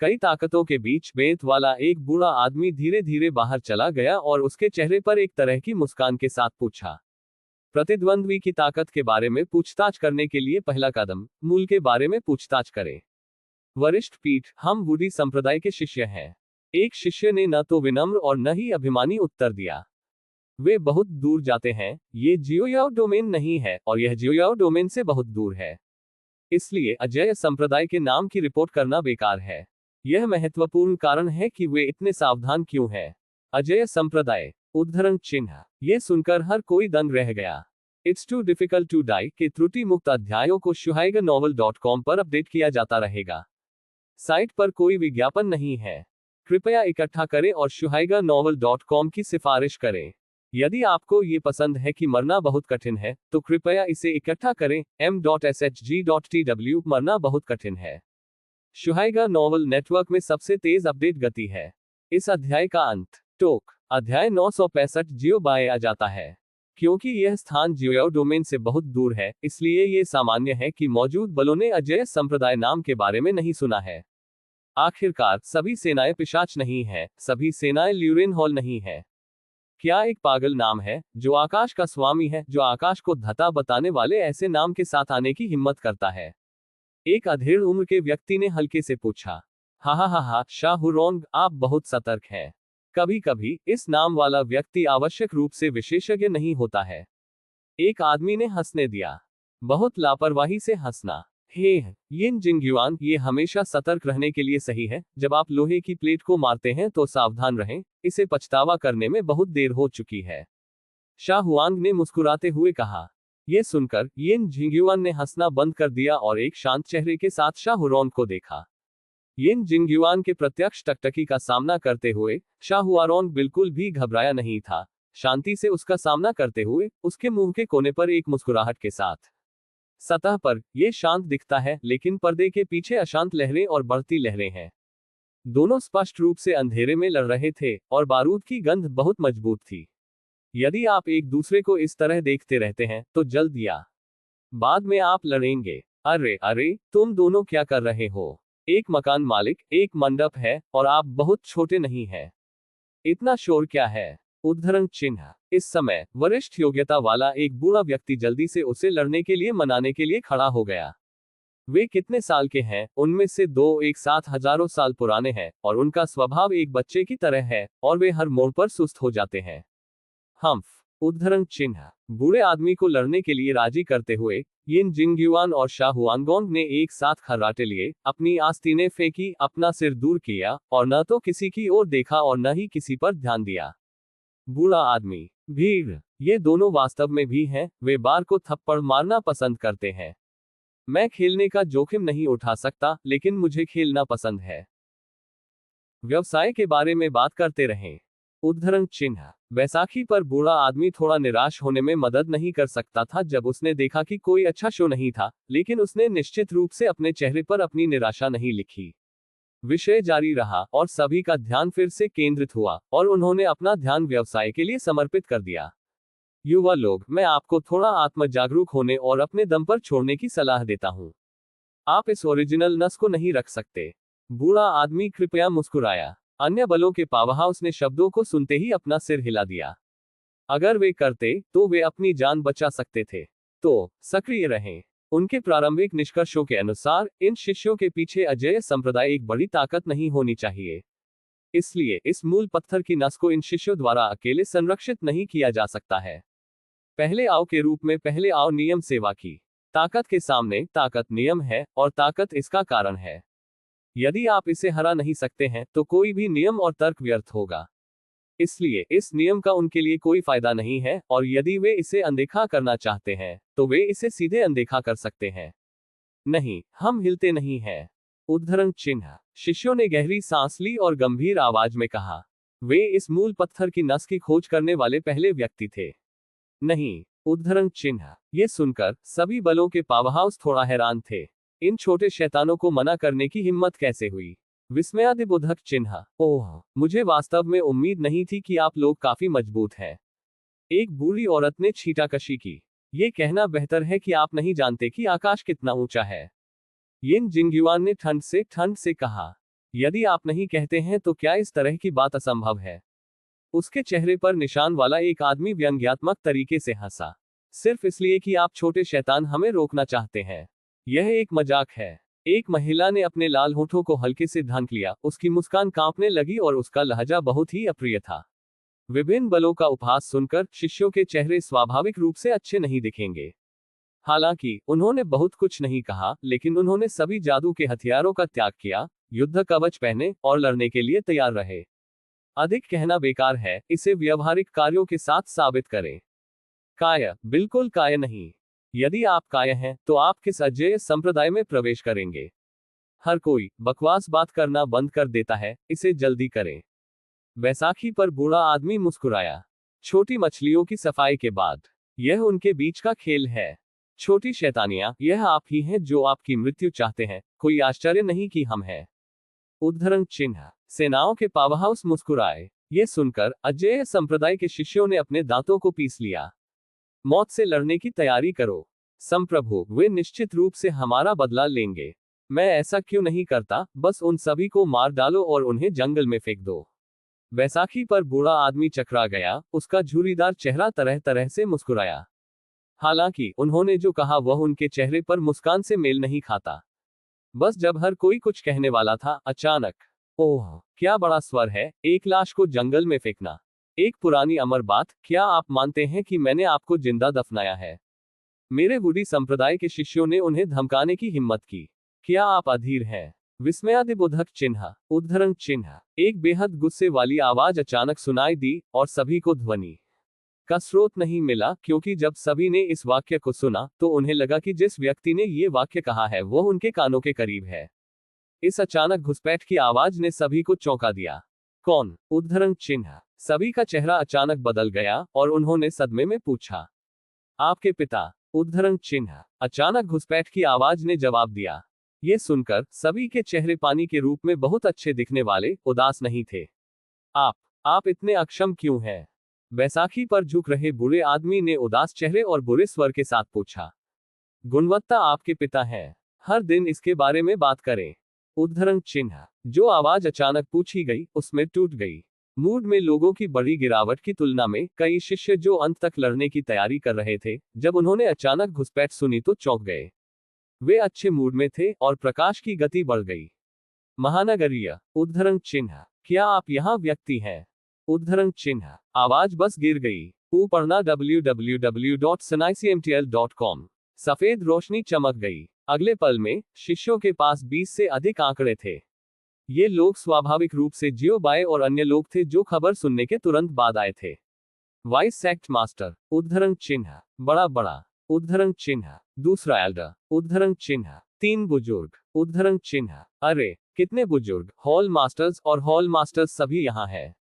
कई ताकतों के बीच बेंत वाला एक बूढ़ा आदमी धीरे धीरे बाहर चला गया और उसके चेहरे पर एक तरह की मुस्कान के साथ पूछा। प्रतिद्वंद्वी की ताकत के बारे में पूछताछ करने के लिए पहला कदम, मूल के बारे में पूछताछ करें। वरिष्ठ पीठ, हम वुडी संप्रदाय के शिष्य हैं। एक शिष्य ने न तो विनम्र और न ही अभिमानी उत्तर दिया। वे बहुत दूर जाते हैं, ये जियोयाओ डोमेन नहीं है और यह जियोयाओ डोमेन से बहुत दूर है। इसलिए अजेय संप्रदाय के नाम की रिपोर्ट करना बेकार है। यह महत्वपूर्ण कारण है कि वे इतने सावधान क्यों हैं। अजेय संप्रदाय, उद्धरण चिन्ह। ये सुनकर हर कोई दंग रह गया। It's too difficult to die के त्रुटि मुक्त अध्यायों को shuhaigaNovel.com पर अपडेट किया जाता रहेगा। साइट पर कोई विज्ञापन नहीं है। कृपया इकट्ठा करें और shuhaigaNovel.com की सिफारिश करें। यदि आपको ये पसंद है कि मरना बहुत कठिन है, तो कृपया इसे इकट्ठा करें। m.shg.tw मरना बहुत कठिन है। शुहाइगा नॉवल नेटवर्क में सबसे तेज अपडेट गति है। इस अध्याय का अंत टोक अध्याय 965 जियो बाय आ जाता है। क्योंकि यह स्थान जियोयाओ डोमेन से बहुत दूर है, इसलिए ये सामान्य है कि मौजूद बलों ने अजेय संप्रदाय नाम के बारे में नहीं सुना है। आखिरकार सभी सेनाएं पिशाच नहीं है, सभी सेनाएं ल्यूरेन हॉल नहीं है। क्या एक पागल नाम है, जो आकाश का स्वामी है, जो आकाश को धता बताने वाले ऐसे नाम के साथ आने की हिम्मत करता है? एक अधेड़ उम्र के व्यक्ति ने हल्के से पूछा। हा, शाह हुरोंग, आप बहुत सतर्क हैं। कभी कभी इस नाम वाला व्यक्ति आवश्यक रूप से विशेषज्ञ नहीं होता है। एक आदमी ने हंसने दिया। बहुत लापरवाही से हंसना। हे यिन जिंगयुआन, ये हमेशा सतर्क रहने के लिए सही है। जब आप लोहे की प्लेट को मारते हैं तो सावधान रहें, इसे पछतावा करने में बहुत देर हो चुकी है। शाह हुआंग ने मुस्कुराते हुए कहा। यह सुनकर यिन जिंगयुआन ने हंसना बंद कर दिया और एक शांत चेहरे के साथ शाह हुरोंग को देखा। यिन जिंगयुआन के प्रत्यक्ष टकटकी का सामना करते हुए शाह हुआरोंग बिल्कुल भी घबराया नहीं था। शांति से उसका सामना करते हुए, उसके मुंह के कोने पर एक मुस्कुराहट के साथ। सतह पर यह शांत दिखता है, लेकिन पर्दे के पीछे अशांत लहरें और बढ़ती लहरें हैं। दोनों स्पष्ट रूप से अंधेरे में लड़ रहे थे और बारूद की गंध बहुत मजबूत थी। यदि आप एक दूसरे को इस तरह देखते रहते हैं, तो जल्द या बाद में आप लड़ेंगे। अरे, तुम दोनों क्या कर रहे हो? एक मकान मालिक, एक मंडप है, और आप बहुत छोटे नहीं हैं। इतना शोर क्या है? उद्धरण चिन्ह। इस समय वरिष्ठ योग्यता वाला एक बूढ़ा व्यक्ति जल्दी से उसे लड़ने के लिए मनाने के लिए खड़ा हो गया। वे कितने साल के हैं? उनमें से दो एक साथ हजारों साल पुराने हैं, और उनका स्वभाव एक बच्चे की तरह है, और वे हर मोड़ पर सुस्त हो जाते हैं। हम्फ। उद्धरण चिन्ह। बूढ़े आदमी को लड़ने के लिए राजी करते हुए यिन जिंगयुआन और शाह हुआंगोंग ने एक साथ खर्राटे लिए, अपनी आस्तीनें फेंकी, अपना सिर दूर किया, और न तो किसी की ओर देखा और न ही किसी पर ध्यान दिया। बूढ़ा आदमी, भीड़, ये दोनों वास्तव में भी हैं। वे बार को थप्पड़ मारना पसंद करते हैं। मैं खेलने का जोखिम नहीं उठा सकता, लेकिन मुझे खेलना पसंद है। व्यवसाय के बारे में बात करते रहें। उद्धरण चिन्ह। बैसाखी पर बूढ़ा आदमी थोड़ा निराश होने में मदद नहीं कर सकता था जब उसने देखा कि कोई अच्छा शो नहीं था, लेकिन उसने निश्चित रूप से अपने चेहरे पर अपनी निराशा नहीं लिखी। विषय जारी रहा और सभी का ध्यान फिर से केंद्रित हुआ, और उन्होंने अपना ध्यान व्यवसाय के लिए समर्पित कर दिया। युवा लोग, मैं आपको थोड़ा आत्मजागरूक होने और अपने दम पर छोड़ने की सलाह देता हूं। आप इस ओरिजिनल नस को नहीं रख सकते। बूढ़ा आदमी कृपया मुस्कुराया। अन्य बलों के पावरहाउस ने शब्दों को सुनते ही अपना सिर हिला दिया। अगर वे करते, तो वे अपनी जान बचा सकते थे। तो सक्रिय रहें। उनके प्रारंभिक निष्कर्षों के अनुसार इन शिष्यों के पीछे अजेय संप्रदाय एक बड़ी ताकत नहीं होनी चाहिए। इसलिए इस मूल पत्थर की नस को इन शिष्यों द्वारा अकेले संरक्षित नहीं किया जा सकता है। पहले आओ के रूप में पहले आओ नियम सेवा की। ताकत के सामने ताकत नियम है, और ताकत इसका कारण है। यदि आप इसे हरा नहीं सकते हैं, तो कोई भी नियम और तर्क व्यर्थ होगा। इसलिए इस नियम का उनके लिए कोई फायदा नहीं है, और यदि वे इसे अनदेखा करना चाहते हैं, तो वे इसे सीधे अनदेखा कर सकते हैं। नहीं, हम हिलते नहीं हैं। उद्धरण चिन्ह। शिष्यों ने गहरी सांस ली और गंभीर आवाज में कहा। वे इस मूल पत्थर की नस की खोज करने वाले पहले व्यक्ति थे। नहीं। उद्धरण चिन्ह। ये सुनकर सभी बलों के पावरहाउस थोड़ा हैरान थे। इन छोटे शैतानों को मना करने की हिम्मत कैसे हुई? विस्मयादिबोधक चिन्ह। ओह, मुझे वास्तव में उम्मीद नहीं थी कि आप लोग काफी मजबूत हैं। एक बूढ़ी औरत ने छींटाकशी की। ये कहना बेहतर है कि आप नहीं जानते कि आकाश कितना ऊंचा है। यिन जिंगयुआन ने ठंड से कहा। यदि आप नहीं कहते हैं तो क्या इस तरह की बात असंभव है? उसके चेहरे पर निशान वाला एक आदमी व्यंग्यात्मक तरीके से हंसा। सिर्फ इसलिए कि आप छोटे शैतान हमें रोकना चाहते हैं। यह एक मजाक है। एक महिला ने अपने लाल होठों को हल्के से ढांक लिया, उसकी मुस्कान कांपने लगी और उसका लहजा बहुत ही अप्रिय था। विभिन्न बलों का उपहास सुनकर शिष्यों के चेहरे स्वाभाविक रूप से अच्छे नहीं दिखेंगे। हालांकि उन्होंने बहुत कुछ नहीं कहा, लेकिन उन्होंने सभी जादू के हथियारों का त्याग किया, युद्ध कवच पहने और लड़ने के लिए तैयार रहे। अधिक कहना बेकार है, इसे व्यवहारिक कार्यों के साथ साबित करें। काय, बिल्कुल काय नहीं। यदि आप काय हैं, तो आप किस अजेय संप्रदाय में प्रवेश करेंगे? हर कोई बकवास बात करना बंद कर देता है, इसे जल्दी करें। बैसाखी पर बूढ़ा आदमी मुस्कुराया। छोटी मछलियों की सफाई के बाद यह उनके बीच का खेल है। छोटी शैतानियां, यह आप ही हैं जो आपकी मृत्यु चाहते हैं, कोई आश्चर्य नहीं कि हम हैं। उद्धरण चिन्ह। सेनाओं के पावर हाउस मुस्कुराए। ये सुनकर अजेय संप्रदाय के शिष्यों ने अपने दांतों को पीस लिया। मौत से लड़ने की तैयारी करो। संप्रभु, वे निश्चित रूप से हमारा बदला लेंगे। मैं ऐसा क्यों नहीं करता, बस उन सभी को मार डालो और उन्हें जंगल में फेंक दो। बैसाखी पर बूढ़ा आदमी चकरा गया, उसका झुर्रीदार चेहरा तरह तरह से मुस्कुराया। हालांकि उन्होंने जो कहा वह उनके चेहरे पर मुस्कान से मेल नहीं खाता। बस जब हर कोई कुछ कहने वाला था, अचानक, ओह क्या बड़ा स्वर है, एक लाश को जंगल में फेंकना। एक पुरानी अमर बात, क्या आप मानते हैं कि मैंने आपको जिंदा दफनाया है? मेरे वुडी संप्रदाय के शिष्यों ने उन्हें धमकाने की हिम्मत की। क्या आप अधीर हैं? विस्मयादिबोधक चिन्ह। उद्धरण चिन्ह। एक बेहद गुस्से वाली आवाज अचानक सुनाई दी और सभी को ध्वनि का स्रोत नहीं मिला, क्योंकि जब सभी ने इस वाक्य को सुना तो उन्हें लगा कि जिस व्यक्ति ने ये वाक्य कहा है वह उनके कानों के करीब है। इस अचानक घुसपैठ की आवाज ने सभी को चौंका दिया। कौन? उद्धरण चिन्ह। सभी का चेहरा अचानक बदल गया और उन्होंने सदमे में पूछा, आपके पिता? उद्धरण चिन्ह। अचानक घुसपैठ की आवाज ने जवाब दिया। ये सुनकर सभी के चेहरे पानी के रूप में बहुत अच्छे दिखने वाले उदास नहीं थे। आप इतने अक्षम क्यों हैं? बैसाखी पर झुक रहे बूढ़े आदमी ने उदास चेहरे और बुरे स्वर के साथ पूछा। गुणवत्ता आपके पिता हैं। हर दिन इसके बारे में बात करें। उद्धरण चिन्ह। जो आवाज अचानक पूछी गई उसमें टूट गई। मूड में लोगों की बड़ी गिरावट की तुलना में कई शिष्य जो अंत तक लड़ने की तैयारी कर रहे थे, जब उन्होंने अचानक घुसपैठ सुनी तो चौंक गए। वे अच्छे मूड में थे और प्रकाश की गति बढ़ गई। महानगरीय। उद्धरण चिन्ह। क्या आप यहाँ व्यक्ति हैं? उद्धरण चिन्ह। आवाज बस गिर गई। पढ़ना www.sanaicmtl.com। सफेद रोशनी चमक गई। अगले पल में शिष्यों के पास 20 से अधिक आंकड़े थे। ये लोग स्वाभाविक रूप से जियो बाय और अन्य लोग थे जो खबर सुनने के तुरंत बाद आए थे। Vice sect master. उद्धरण चिन्ह। बड़ा उद्धरण चिन्ह। दूसरा एल्डर। उद्धरण चिन्ह। 3 बुजुर्ग। उद्धरण चिन्ह। अरे कितने बुजुर्ग! हॉल मास्टर्स और हॉल मास्टर्स सभी यहाँ हैं।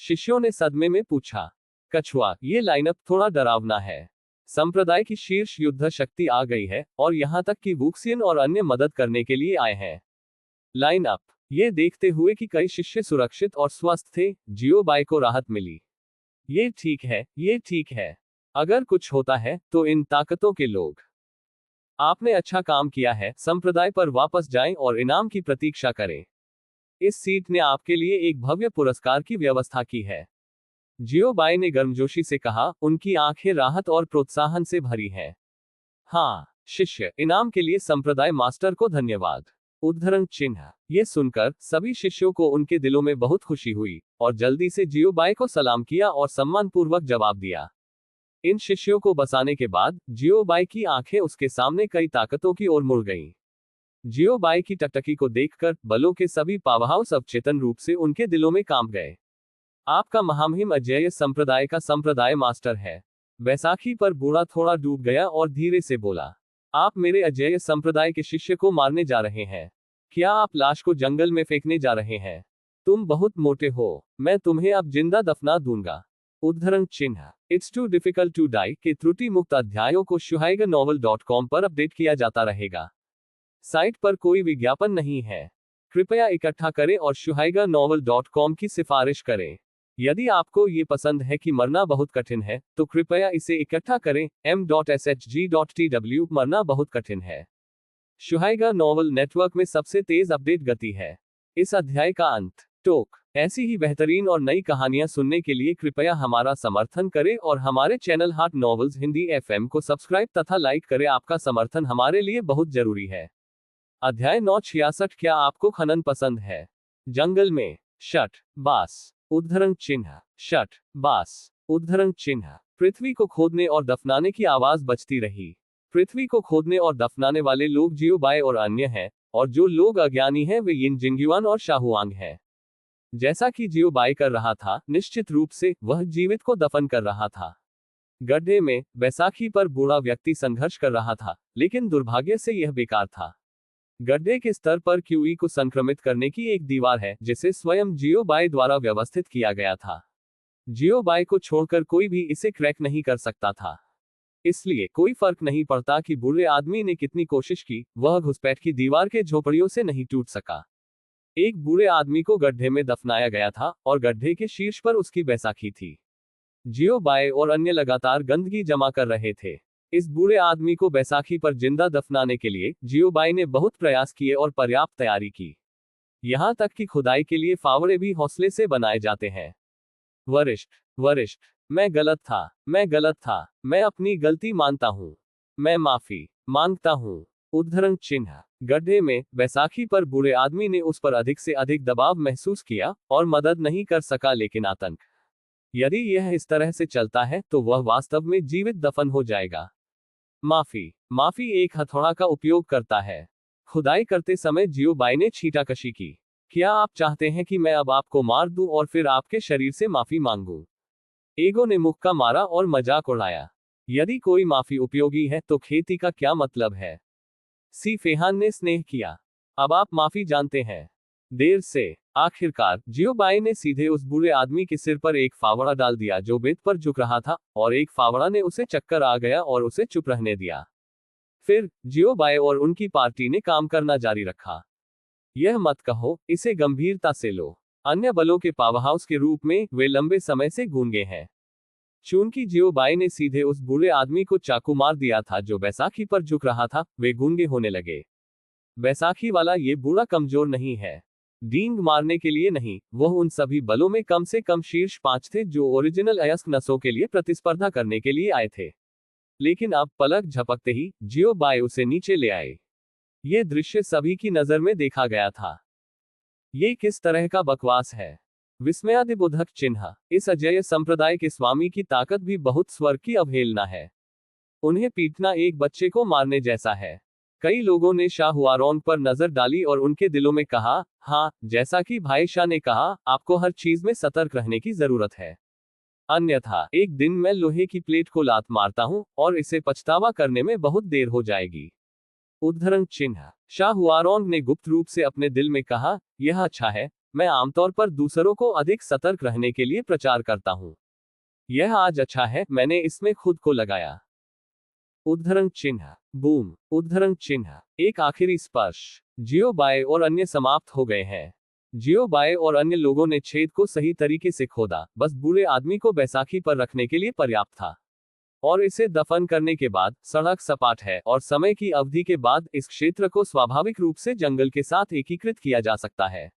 शिष्यों ने सदमे में पूछा। कछुआ, ये लाइनअप थोड़ा डरावना है। संप्रदाय की शीर्ष युद्ध शक्ति आ गई है और यहाँ तक कि वुक्सियन और अन्य मदद करने के लिए आए हैं। लाइनअप। ये देखते हुए कि कई शिष्य सुरक्षित और स्वस्थ थे, जियो बाय को राहत मिली। ये ठीक है। अगर कुछ होता है तो इन ताकतों के लोग। आपने अच्छा काम किया है। संप्रदाय पर वापस जाएं और इनाम की प्रतीक्षा करें। इस सीट ने आपके लिए एक भव्य पुरस्कार की व्यवस्था की है। जियो बाय ने गर्मजोशी से कहा, उनकी आंखें राहत और प्रोत्साहन से भरी हैं। हाँ, शिष्य, इनाम के लिए संप्रदाय मास्टर को धन्यवाद। उद्धरण चिन्ह। ये सुनकर सभी शिष्यों को उनके दिलों में बहुत खुशी हुई और जल्दी से जियो बाय को सलाम किया और सम्मानपूर्वक जवाब दिया। इन शिष्यों को बसाने के बाद जियो बाय की आंखें उसके सामने कई ताकतों की ओर मुड़ गईं। जियो बाय की टकटकी को देखकर बलों के सभी पावरहाउस अवचेतन रूप से उनके दिलों में कांप गए। आपका महामहिम अजेय संप्रदाय का संप्रदाय मास्टर है। बैसाखी पर बूढ़ा थोड़ा डूब गया और धीरे से बोला, आप मेरे अजेय संप्रदाय के शिष्य को मारने जा रहे हैं। क्या आप लाश को जंगल में फेंकने जा रहे हैं? तुम बहुत मोटे हो, मैं तुम्हें अब जिंदा दफना दूंगा। उद्धरण चिन्ह। It's too difficult to die के त्रुटि मुक्त अध्यायों को shuhaigaNovel.com पर अपडेट किया जाता रहेगा। साइट पर कोई विज्ञापन नहीं है। कृपया इकट्ठा करें और shuhaigaNovel.com की सिफारिश करें। यदि आपको ये पसंद है कि मरना बहुत कठिन है, तो कृपया इसे इकट्ठा करें। m.shg.tw। मरना बहुत कठिन है। शुहाइगा नॉवल नेटवर्क में सबसे तेज अपडेट गति है। इस अध्याय का अंत। टोक। ऐसी ही बेहतरीन और नई कहानियां सुनने के लिए कृपया हमारा समर्थन करें और हमारे चैनल हाट नॉवेल्स हिंदी एफएम को सब्सक्राइब तथा लाइक करें। आपका समर्थन हमारे लिए बहुत जरूरी है। अध्याय 966। क्या आपको खनन पसंद है? जंगल में। षट बास उद्धरण चिन्ह। षट बास उद्धरण चिन्ह। पृथ्वी को खोदने और दफनाने की आवाज बजती रही। पृथ्वी को खोदने और दफनाने वाले लोग जियोबाई और अन्य हैं, और जो लोग अज्ञानी हैं वे यिन जिंगयुआन और शाहुआंग हैं। जैसा कि जियोबाई कर रहा था, निश्चित रूप से वह जीवित को दफन कर रहा था। गड्ढे में बैसाखी पर बूढ़ा व्यक्ति संघर्ष कर रहा था, लेकिन दुर्भाग्य से यह बेकार था। गड्ढे के स्तर पर क्यूई को संक्रमित करने की एक दीवार है, जिसे स्वयं जियोबाई द्वारा व्यवस्थित किया गया था। जियोबाई को छोड़कर कोई भी इसे क्रैक नहीं कर सकता था। इसलिए कोई फर्क नहीं पड़ता कि बूढ़े आदमी ने कितनी कोशिश की, वह घुसपैठ की दीवार के झोपड़ियों से नहीं टूट सका। एक बूढ़े आदमी को गड्ढे में दफनाया गया था, और गड्ढे के शीर्ष पर उसकी बैसाखी थी। जियोबाई और अन्य लगातार गंदगी जमा कर रहे थे। इस बूढ़े आदमी को बैसाखी पर जिंदा दफनाने के लिए जियोबाई ने बहुत प्रयास किए और पर्याप्त तैयारी की। यहां तक कि खुदाई के लिए फावड़े भी हौसले से बनाए जाते हैं। वरिष्ठ वरिष्ठ मैं गलत था, मैं गलत था, मैं अपनी गलती मानता हूँ, मैं माफी मांगता हूँ। उद्धरण चिन्ह। गड्ढे में बैसाखी पर बूढ़े आदमी ने उस पर अधिक से अधिक दबाव महसूस किया और मदद नहीं कर सका, लेकिन आतंक। यदि यह इस तरह से चलता है तो वह वास्तव में जीवित दफन हो जाएगा। माफी माफी एक हथौड़ा का उपयोग करता है। खुदाई करते समय जियोबाई ने छींटाकशी की। क्या आप चाहते हैं कि मैं अब आपको मार दूं और फिर आपके शरीर से माफी मांगूं? एगो ने मुक्का मारा और मजाक उड़ाया। यदि कोई माफी उपयोगी है तो खेती का क्या मतलब है? सी फेहान ने स्नेह किया। अब आप माफी जानते हैं। देर से। आखिरकार जियोबाई ने सीधे उस बूढ़े आदमी के सिर पर एक फावड़ा डाल दिया जो बेत पर झुक रहा था, और एक फावड़ा ने उसे चक्कर आ गया और उसे चुप रहने दिया। फिर जियोबाई और उनकी पार्टी ने काम करना जारी रखा। यह मत कहो, इसे गंभीरता से लो। अन्य बलों के पावरहाउस के रूप में वे लंबे समय से गूंगे हैं। चूंकि जियोबाई ने सीधे उस बूढ़े आदमी को चाकू मार दिया था जो बैसाखी पर झुक रहा था, वे गूंगे होने लगे। बैसाखी वाला ये बूढ़ा कमजोर नहीं है। डींग मारने के लिए नहीं, वह उन सभी बलों में कम से कम शीर्ष 5 थे जो ओरिजिनल अयस्क नसों के लिए प्रतिस्पर्धा करने के लिए आए थे। लेकिन अब पलक झपकते ही जियोबाई उसे नीचे ले आए। ये दृश्य सभी की नजर में देखा गया था। ये किस तरह का बकवास है? विस्मयादिबोधक चिन्ह। इस अजेय संप्रदाय के स्वामी की ताकत भी बहुत स्वर्ग की अवहेलना है। उन्हें पीटना एक बच्चे को मारने जैसा है। कई लोगों ने शाह हुआरोंग पर नजर डाली और उनके दिलों में कहा, हाँ, जैसा कि भाई शाह ने कहा, आपको हर चीज में सतर्क रहने की जरूरत है। अन्यथा एक दिन मैं लोहे की प्लेट को लात मारता हूं और इसे पछतावा करने में बहुत देर हो जाएगी। उद्धरण चिन्ह। शाह हुआरोंग ने गुप्त रूप से अपने दिल में कहा, यह अच्छा है, मैं आमतौर पर दूसरों को अधिक सतर्क रहने के लिए प्रचार करता हूं। यह आज अच्छा है, मैंने इसमें खुद को लगाया। उद्धरण चिन्ह। बूम। उद्धरण चिन्ह। एक आखिरी स्पर्श। जियोबाई और अन्य समाप्त हो गए हैं। जियोबाई और अन्य लोगों ने छेद को सही तरीके से खोदा, बस बूढ़े आदमी को बैसाखी पर रखने के लिए पर्याप्त था। और इसे दफन करने के बाद सड़क सपाट है और समय की अवधि के बाद इस क्षेत्र को स्वाभाविक रूप से जंगल के साथ एकीकृत किया जा सकता है।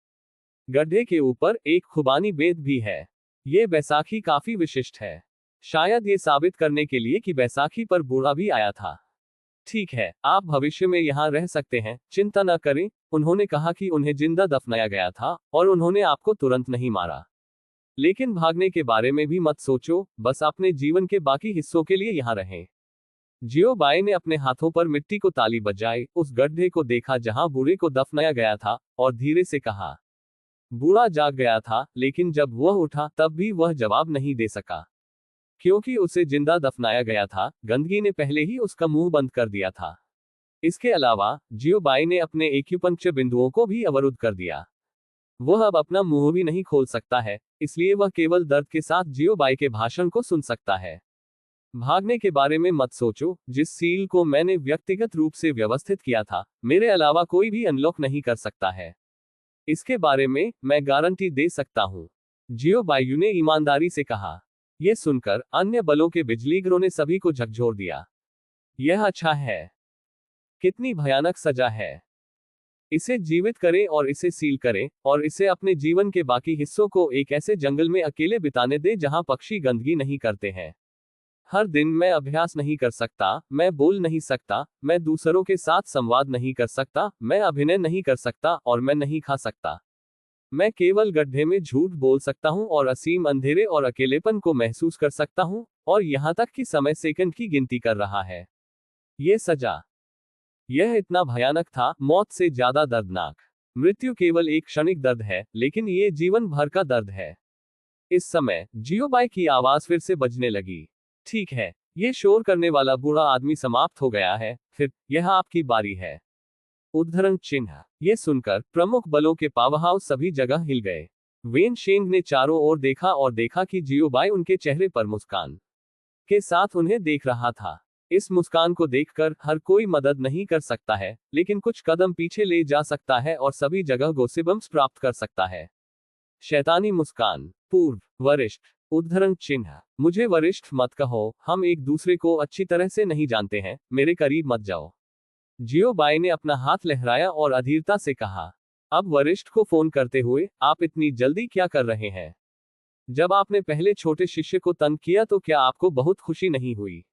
गड्ढे के ऊपर एक खुबानी बेद भी है। ये बैसाखी काफी विशिष्ट है। शायद ये साबित करने के लिए कि बैसाखी पर बूढ़ा भी आया था। ठीक है, आप भविष्य में यहाँ रह सकते हैं, चिंता न करें। उन्होंने कहा कि उन्हें जिंदा दफनाया गया था और उन्होंने आपको तुरंत नहीं मारा। लेकिन भागने के बारे में भी मत सोचो, बस अपने जीवन के बाकी हिस्सों के लिए यहाँ रहें। जियोबाई ने अपने हाथों पर मिट्टी को ताली बजाई, उस गड्ढे को देखा जहां बूढ़े को दफनाया गया था, और धीरे से कहा। बूढ़ा जाग गया था, लेकिन जब वह उठा तब भी वह जवाब नहीं दे सका। क्योंकि उसे जिंदा दफनाया गया था, गंदगी ने पहले ही उसका मुंह बंद कर दिया था। इसके अलावा जियोबाई ने अपने एक्यूपंक्चर बिंदुओं को भी अवरुद्ध कर दिया। वह अब अपना मुंह भी नहीं खोल सकता है, इसलिए वह केवल दर्द के साथ जियोबाई के भाषण को सुन सकता है। भागने के बारे में मत सोचो, जिस सील को मैंने व्यक्तिगत रूप से व्यवस्थित किया था, मेरे अलावा कोई भी अनलॉक नहीं कर सकता है। इसके बारे में मैं गारंटी दे सकता हूं। जियोबाई ने ईमानदारी से कहा। यह सुनकर अन्य बलों के बिजलीगरों ने सभी को झकझोर दिया। यह अच्छा है। कितनी भयानक सजा है। इसे जीवित करें और इसे सील करें, और इसे अपने जीवन के बाकी हिस्सों को एक ऐसे जंगल में अकेले बिताने दें जहां पक्षी गंदगी नहीं करते हैं। हर दिन मैं अभ्यास नहीं कर सकता, मैं बोल नहीं सकता, मैं दूसरों के साथ संवाद नहीं कर सकता, मैं अभिनय नहीं कर सकता और मैं नहीं खा सकता। मैं केवल गड्ढे में झूठ बोल सकता हूं और असीम अंधेरे और अकेलेपन को महसूस कर सकता हूं, और यहां तक कि समय सेकंड की गिनती कर रहा है। ये सजा, यह इतना भयानक था, मौत से ज्यादा दर्दनाक। मृत्यु केवल एक क्षणिक दर्द है, लेकिन ये जीवन भर का दर्द है। इस समय जियोबाई की आवाज फिर से बजने लगी। ठीक है, ये शोर करने वाला बूढ़ा आदमी समाप्त हो गया है, फिर यह आपकी बारी है। उद्धरण चिन्ह। ये सुनकर प्रमुख बलों के पावरहाउस सभी जगह हिल गए। वेन शेंग ने चारों ओर देखा और देखा कि जियोबाई उनके चेहरे पर मुस्कान के साथ उन्हें देख रहा था। इस मुस्कान को देखकर हर कोई मदद नहीं कर सकता है, लेकिन कुछ कदम पीछे ले जा सकता है और सभी जगह गोसिबम्स प्राप्त कर सकता है। शैतानी मुस्कान। पूर्व वरिष्ठ। उद्धरण चिन्ह। मुझे वरिष्ठ मत कहो, हम एक दूसरे को अच्छी तरह से नहीं जानते हैं, मेरे करीब मत जाओ। जियोबाई ने अपना हाथ लहराया और अधीरता से कहा। अब वरिष्ठ को फोन करते हुए, आप इतनी जल्दी क्या कर रहे हैं? जब आपने पहले छोटे शिष्य को तंग किया तो क्या आपको बहुत खुशी नहीं हुई?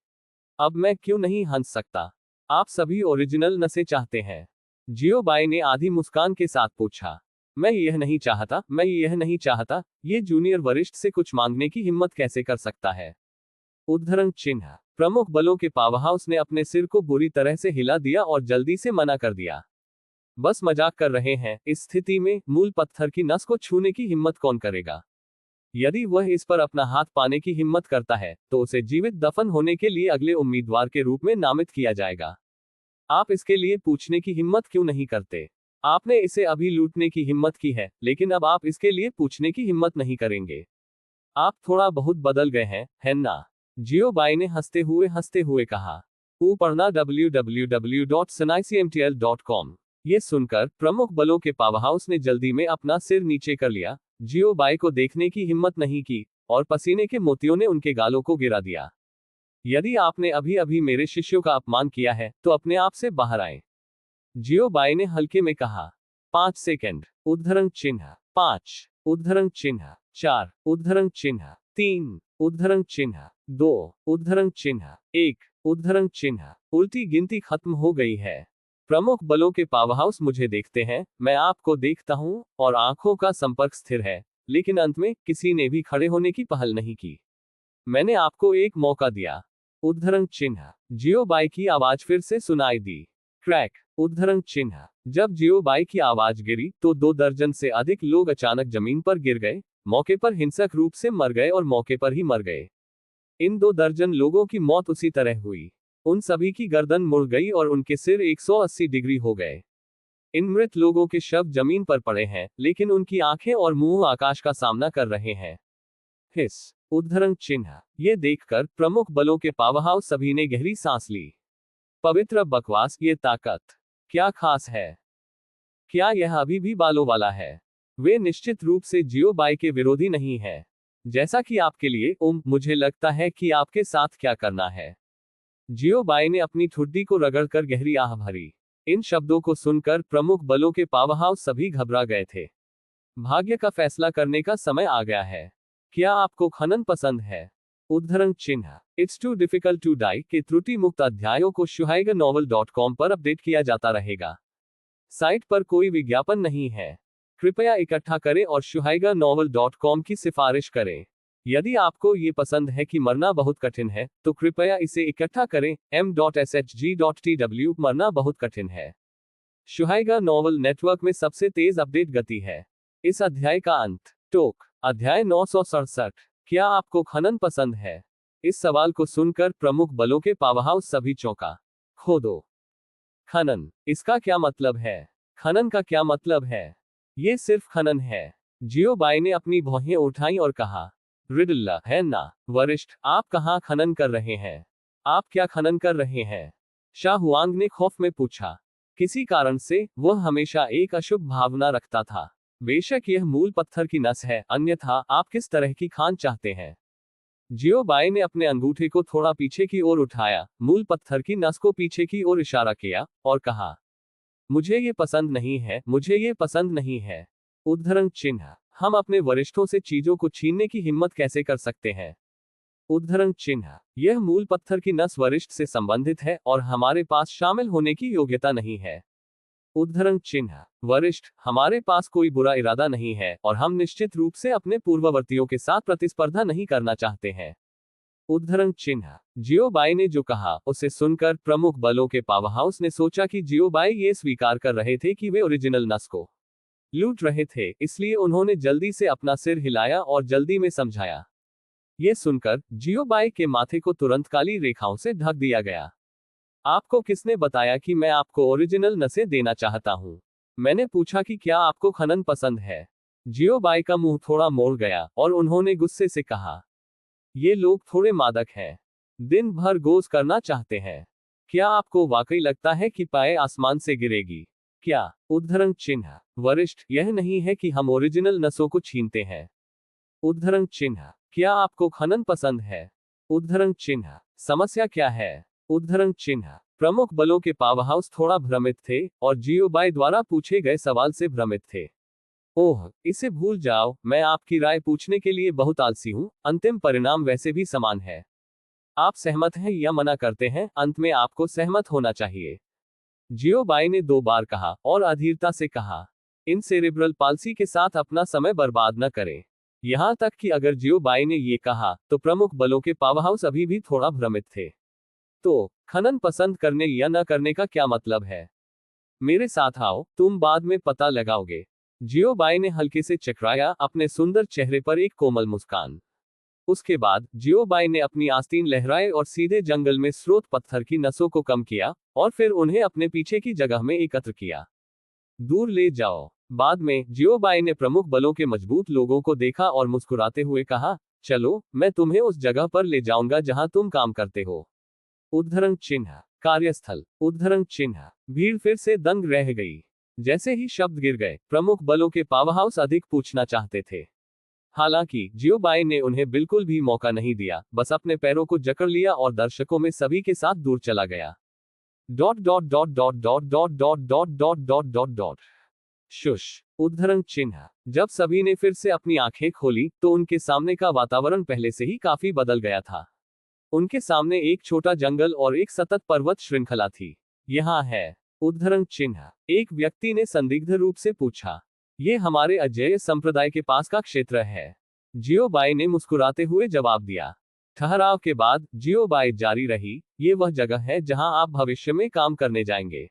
अब मैं क्यों नहीं हंस सकता? आप सभी ओरिजिनल नशे चाहते हैं। जियोबाई ने आधी मुस्कान के साथ पूछा। मैं यह नहीं चाहता, मैं यह नहीं चाहता। ये जूनियर वरिष्ठ से कुछ मांगने की हिम्मत कैसे कर सकता है? उद्धरण चिन्ह। प्रमुख बलों के पावरहाउस ने अपने सिर को बुरी तरह से हिला दिया और जल्दी से मना कर दिया। बस मजाक कर रहे हैं, इस स्थिति में मूल पत्थर की नस को छूने की हिम्मत कौन करेगा? यदि वह इस पर अपना हाथ पाने की हिम्मत करता है, तो उसे जीवित दफन होने के लिए अगले उम्मीदवार के रूप में नामित किया जाएगा। आप इसके लिए पूछने की हिम्मत क्यों नहीं करते? आपने इसे अभी लूटने की हिम्मत की है, लेकिन अब आप इसके लिए पूछने की हिम्मत नहीं करेंगे। आप थोड़ा बहुत बदल गए हैं, है ना? जियोबाई ने हंसते हुए कहा। पढ़ना www.sanaicmtl.com। ये सुनकर प्रमुख बलों के पावरहाउस ने जल्दी में अपना सिर नीचे कर लिया। जियोबाई को देखने की हिम्मत नहीं की, और पसीने के मोतियों ने उनके गालों को गिरा दिया। यदि आपने अभी अभी मेरे शिष्यों का अपमान किया है, तो अपने आप से बाहर आए। जियोबाई ने हल्के में कहा। 5 सेकंड। उद्धरण चिन्ह। 5 उद्धरण चिन्ह। 4 उद्धरण चिन्ह। 3 उद्धरण चिन्ह। 2 उद्धरण चिन्ह। 1 उद्धरण चिन्ह। उल्टी गिनती खत्म हो गई है। प्रमुख बलों के पावरहाउस मुझे देखते हैं, मैं आपको देखता हूं, और आंखों का संपर्क स्थिर है, लेकिन अंत में किसी ने भी खड़े होने की पहल नहीं की। मैंने आपको एक मौका दिया। उद्धरण चिन्ह। जियोबाई की आवाज फिर से सुनाई दी। क्रैक। उद्धरण चिन्ह। जब जियोबाई की आवाज गिरी तो 2 दर्जन से अधिक लोग अचानक जमीन पर गिर गए, मौके पर हिंसक रूप से मर गए और मौके पर ही मर गए। इन 2 दर्जन लोगों की मौत उसी तरह हुई। उन सभी की गर्दन मुड़ गई और उनके सिर 180 डिग्री हो गए। इन मृत लोगों के शव जमीन पर पड़े हैं, लेकिन उनकी आंखें और मुंह आकाश का सामना कर रहे हैं। हिस। उद्धरण चिन्ह। ये देखकर प्रमुख बलों के पावरहाउस सभी ने गहरी सांस ली। पवित्र बकवास, ये ताकत क्या खास है? क्या यह अभी भी बालों वाला है? वे निश्चित रूप से जियोबाई के विरोधी नहीं है। जैसा कि आपके लिए, मुझे लगता है कि आपके साथ क्या करना है। जियोबाई ने अपनी ठुड्डी को रगड़कर गहरी आह भरी। इन शब्दों को सुनकर प्रमुख बलों के पावरहाउस सभी घबरा गए थे। भाग्य का फैसला करने का समय आ गया है। क्या आपको खनन पसंद है? उद्धरण चिन्ह। It's too difficult to die के त्रुटि मुक्त अध्यायों को shuhaigernovel.com पर अपडेट किया जाता रहेगा। साइट पर कोई विज्ञापन नहीं है। कृपया इकट्ठा करें और shuhaigernovel.com की सिफारिश करें। यदि आपको ये पसंद है कि मरना बहुत कठिन है, तो कृपया इसे इकट्ठा करें। m.shg.tw। मरना बहुत कठिन है। शुहाइगर नॉवल नेटवर्क में सबसे तेज अपडेट गति है। इस अध्याय का अंत। टोक। अध्याय 967। क्या आपको खनन पसंद है? इस सवाल को सुनकर प्रमुख बलों के पावरहाउस सभी चौंका। खोदो। खनन, इसका क्या मतलब है? खनन का क्या मतलब है? ये सिर्फ खनन है। जियोबाई ने अपनी भौहें उठाई और कहा। रिडल्ला, है ना? वरिष्ठ, आप कहाँ खनन कर रहे हैं? आप क्या खनन कर रहे हैं? शाह हुआंग ने खौफ में पूछा। किसी कारण से, वह हमेशा एक अशुभ भावना रखता था। बेशक यह मूल पत्थर की नस है, अन्यथा आप किस तरह की खान चाहते हैं? जियोबाई ने अपने अंगूठे को थोड़ा पीछे की ओर उठाया, मूल पत्थर की नस को पीछे की ओर इशारा किया, और कहा। मुझे ये पसंद नहीं है, मुझे ये पसंद नहीं है। उद्धरण चिन्ह, हम अपने वरिष्ठों से चीजों को छीनने की हिम्मत कैसे कर सकते हैं। उद्धरण चिन्ह, यह मूल पत्थर की नस वरिष्ठ से संबंधित है और हमारे पास शामिल होने की योग्यता नहीं है। उद्धरण चिन्ह, वरिष्ठ, हमारे पास कोई बुरा इरादा नहीं है और हम निश्चित रूप से अपने पूर्ववर्तियों के साथ प्रतिस्पर्धा नहीं करना चाहते हैं। उद्धरण चिन्ह, जियो बाई ने जो कहा उसे सुनकर प्रमुख बलों के पावर हाउस ने सोचा कि जियो बाई ये स्वीकार कर रहे थे कि वे ओरिजिनल नस को लूट रहे थे, इसलिए उन्होंने जल्दी से अपना सिर हिलाया और जल्दी में समझाया। ये सुनकर जियो बाई के माथे को तुरंत काली रेखाओं से ढक दिया गया। आपको किसने बताया कि मैं आपको ओरिजिनल नसें देना चाहता हूं? मैंने पूछा कि क्या आपको खनन पसंद है? जियो बाई का मुंह थोड़ा मोड़ गया और उन्होंने गुस्से से कहा, ये लोग थोड़े मादक हैं। दिन भर गोश करना चाहते हैं। क्या आपको वाकई लगता है कि पाए आसमान से गिरेगी? क्या? उद्धरण चिन्ह, वरिष्ठ, यह नहीं है कि हम ओरिजिनल नसों को छीनते हैं। उद्धरण चिन्ह, क्या आपको खनन पसंद है? उद्धरण चिन्ह, समस्या क्या है? उद्धरण चिन्ह, प्रमुख बलों के पावर हाउस थोड़ा भ्रमित थे और जियो बाई द्वारा पूछे गए सवाल से भ्रमित थे। ओह, इसे भूल जाओ, मैं आपकी राय पूछने के लिए बहुत आलसी हूं, अंतिम परिणाम वैसे भी समान है। आप सहमत हैं या मना करते हैं? अंत में आपको सहमत होना चाहिए। जियो बाई ने 2 बार कहा और अधीरता से कहा, इन सेरेब्रल पाल्सी के साथ अपना समय बर्बाद न करें। यहां तक कि अगर जियो बाई ने ये कहा तो प्रमुख बलों के पावर हाउस अभी भी थोड़ा भ्रमित थे। तो खनन पसंद करने या न करने का क्या मतलब है? मेरे साथ आओ, तुम बाद में पता लगाओगे। जियो बाई ने हल्के से चकराया, अपने सुंदर चेहरे पर एक कोमल मुस्कान। उसके बाद जियो बाई ने अपनी आस्तीन लहराए और सीधे जंगल में स्रोत पत्थर की नसों को कम किया और फिर उन्हें अपने पीछे की जगह में एकत्र किया। दूर ले जाओ। बाद में जियो बाई ने प्रमुख बलों के मजबूत लोगों को देखा और मुस्कुराते हुए कहा, चलो, मैं तुम्हें उस जगह पर ले जाऊंगा जहां तुम काम करते हो। उद्धरण चिन्ह, कार्यस्थल। उद्धरण चिन्ह, भीड़ फिर से दंग रह गई। जैसे ही शब्द गिर गए, प्रमुख बलों के पावर हाउस अधिक पूछना चाहते थे। हालांकि जियो बाई ने उन्हें बिल्कुल भी मौका नहीं दिया, बस अपने पैरों को जकड़ लिया और दर्शकों में सभी के साथ दूर चला गया। Dot dot dot dot dot dot dot dot dot dot dot dot. Shush. उद्धरण चिन्ह, जब सभी ने फिर से अपनी आंखें खोली तो उनके सामने का वातावरण पहले से ही काफी बदल गया था। उनके सामने एक छोटा जंगल और एक सतत पर्वत श्रृंखला थी। यहाँ है। उद्धरण चिन्ह, एक व्यक्ति ने संदिग्ध रूप से पूछा, ये हमारे अजेय संप्रदाय के पास का क्षेत्र है? जियो बाई ने मुस्कुराते हुए जवाब दिया। ठहराव के बाद जियो बाई जारी रही, ये वह जगह है जहां आप भविष्य में काम करने जाएंगे।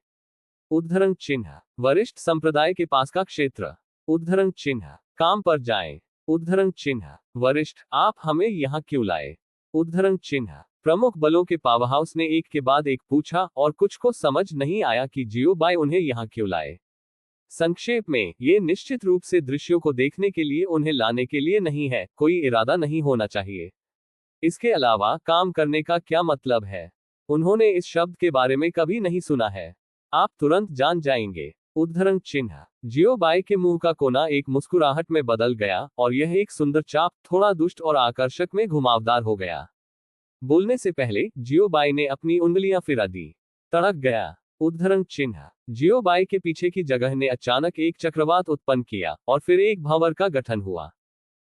उद्धरण चिन्ह, वरिष्ठ संप्रदाय के पास का क्षेत्र। उद्धरण चिन्ह, काम पर जाएं। उद्धरण चिन्ह, वरिष्ठ, आप हमें यहाँ क्यों लाए? उद्धरण चिन्ह, प्रमुख बलों के पावर हाउस ने एक के बाद एक पूछा और कुछ को समझ नहीं आया कि जियो बाई उन्हें यहाँ क्यों लाए। संक्षेप में, ये निश्चित रूप से दृश्यों को देखने के लिए उन्हें लाने के लिए नहीं है, कोई इरादा नहीं होना चाहिए। इसके अलावा काम करने का क्या मतलब है? उन्होंने इस शब्द के बारे में कभी नहीं सुना है। आप तुरंत जान जाएंगे। उद्धरण चिन्ह, जियो बाई के मुंह का कोना एक मुस्कुराहट में बदल गया और यह एक सुंदर चाप, थोड़ा दुष्ट और आकर्षक में घुमावदार हो गया। बोलने से पहले जियो बाई ने अपनी उंगलियां फिरा दी। तड़क गया। उद्धरण चिन्ह, जियो बाई के पीछे की जगह ने अचानक एक चक्रवात उत्पन्न किया और फिर एक भंवर का गठन हुआ।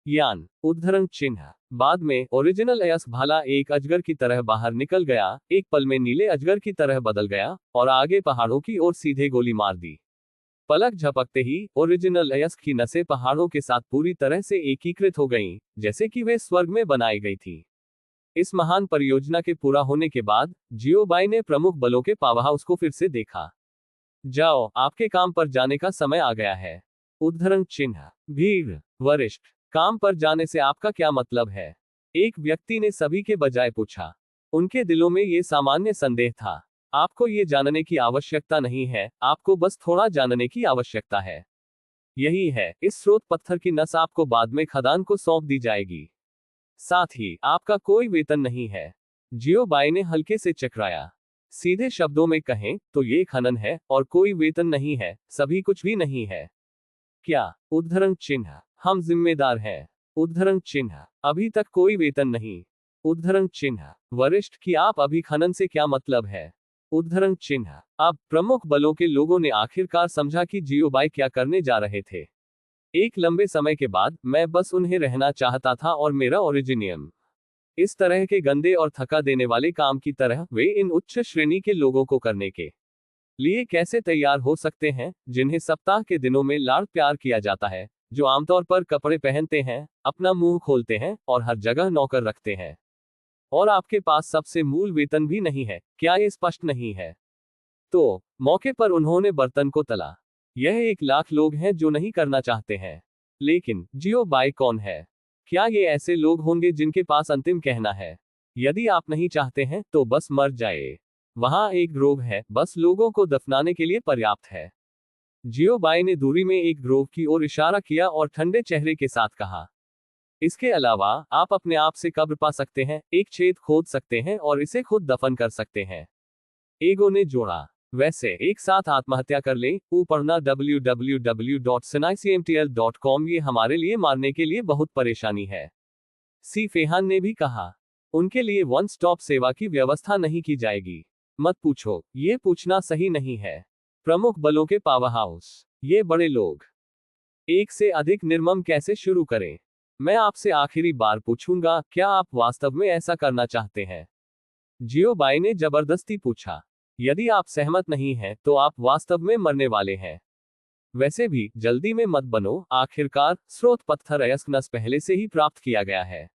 यान। उद्धरण चिन्ह, बाद में ओरिजिनल एयस भाला एक अजगर की तरह बाहर निकल गया, एक पल में नीले अजगर की तरह बदल गया और आगे पहाड़ों की ओर सीधे गोली मार दी। पलक झपकते ही ओरिजिनल एयस की नसें पहाड़ों के साथ पूरी तरह से एकीकृत हो गईं, जैसे कि वे स्वर्ग में बनाई गई थी। इस महान परियोजना के पूरा होने के बाद जियो बाई ने प्रमुख बलों के पावर हाउस को फिर से देखा। जाओ, आपके काम पर जाने का समय आ गया है। उद्धरण चिन्ह, भीड़। वरिष्ठ, काम पर जाने से आपका क्या मतलब है? एक व्यक्ति ने सभी के बजाय पूछा। उनके दिलों में ये सामान्य संदेह था। आपको ये जानने की आवश्यकता नहीं है, आपको बस थोड़ा जानने की आवश्यकता है। यही है, इस स्रोत पत्थर की नस आपको बाद में खदान को सौंप दी जाएगी। साथ ही आपका कोई वेतन नहीं है। जियो बाई ने हल्के से चकराया। सीधे शब्दों में कहें तो ये खनन है और कोई वेतन नहीं है, सभी कुछ भी नहीं है। क्या? उद्धरण चिन्ह, हम जिम्मेदार हैं। उद्धरण चिन्ह, अभी तक कोई वेतन नहीं। उद्धरण चिन्ह, वरिष्ठ, की आप अभी खनन से क्या मतलब है? उद्धरण चिन्ह। अब प्रमुख बलों के लोगों ने आखिरकार समझा कि जियोबाई क्या करने जा रहे थे। एक लंबे समय के बाद मैं बस उन्हें रहना चाहता था और मेरा ओरिजिनियम इस तरह के गंदे और थका देने वाले काम की तरह वे इन उच्च श्रेणी के लोगों को करने के लिए कैसे तैयार हो सकते हैं, जिन्हें सप्ताह के दिनों में लाड़ प्यार किया जाता है, जो आमतौर पर कपड़े पहनते हैं, अपना मुंह खोलते हैं और हर जगह नौकर रखते हैं। और आपके पास सबसे मूल वेतन भी नहीं है। क्या ये स्पष्ट नहीं है? तो मौके पर उन्होंने बर्तन को तला। यह 1 लाख लोग हैं जो नहीं करना चाहते हैं। लेकिन जियोबाई कौन है? क्या ये ऐसे लोग होंगे जिनके पास अंतिम कहना है? यदि आप नहीं चाहते हैं तो बस मर जाए। वहां एक ग्रोव है, बस लोगों को दफनाने के लिए पर्याप्त है। जियोबाई ने दूरी में एक ग्रोव की ओर इशारा किया और ठंडे चेहरे के साथ कहा, इसके अलावा आप अपने आप से कब्र पा सकते हैं, एक छेद खोद सकते हैं और इसे खुद दफन कर सकते हैं। एगो ने जोड़ा, वैसे एक साथ आत्महत्या कर लें। पढ़ना www.sinaicmtl.com। ये हमारे लिए मारने के लिए बहुत परेशानी है। सी फेहान ने भी कहा, उनके लिए वन स्टॉप सेवा की व्यवस्था नहीं की जाएगी। मत पूछो, ये पूछना सही नहीं है। प्रमुख बलों के पावर हाउस, ये बड़े लोग एक से अधिक निर्मम कैसे शुरू करें? मैं आपसे आखिरी बार पूछूंगा, क्या आप वास्तव में ऐसा करना चाहते हैं? जियोबाई ने जबरदस्ती पूछा। यदि आप सहमत नहीं हैं तो आप वास्तव में मरने वाले हैं। वैसे भी जल्दी में मत बनो। आखिरकार स्रोत पत्थर अयस्कनस पहले से ही प्राप्त किया गया है।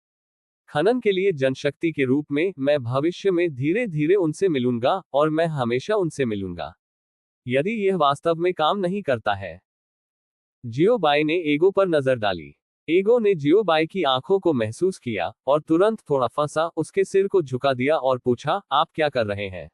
खनन के लिए जनशक्ति के रूप में मैं भविष्य में धीरे धीरे उनसे मिलूंगा और मैं हमेशा उनसे मिलूंगा। यदि यह वास्तव में काम नहीं करता है। जियोबाई ने एगो पर नजर डाली। एगो ने जियोबाई की आंखों को महसूस किया और तुरंत थोड़ा फंसा, उसके सिर को झुका दिया और पूछा, आप क्या कर रहे हैं?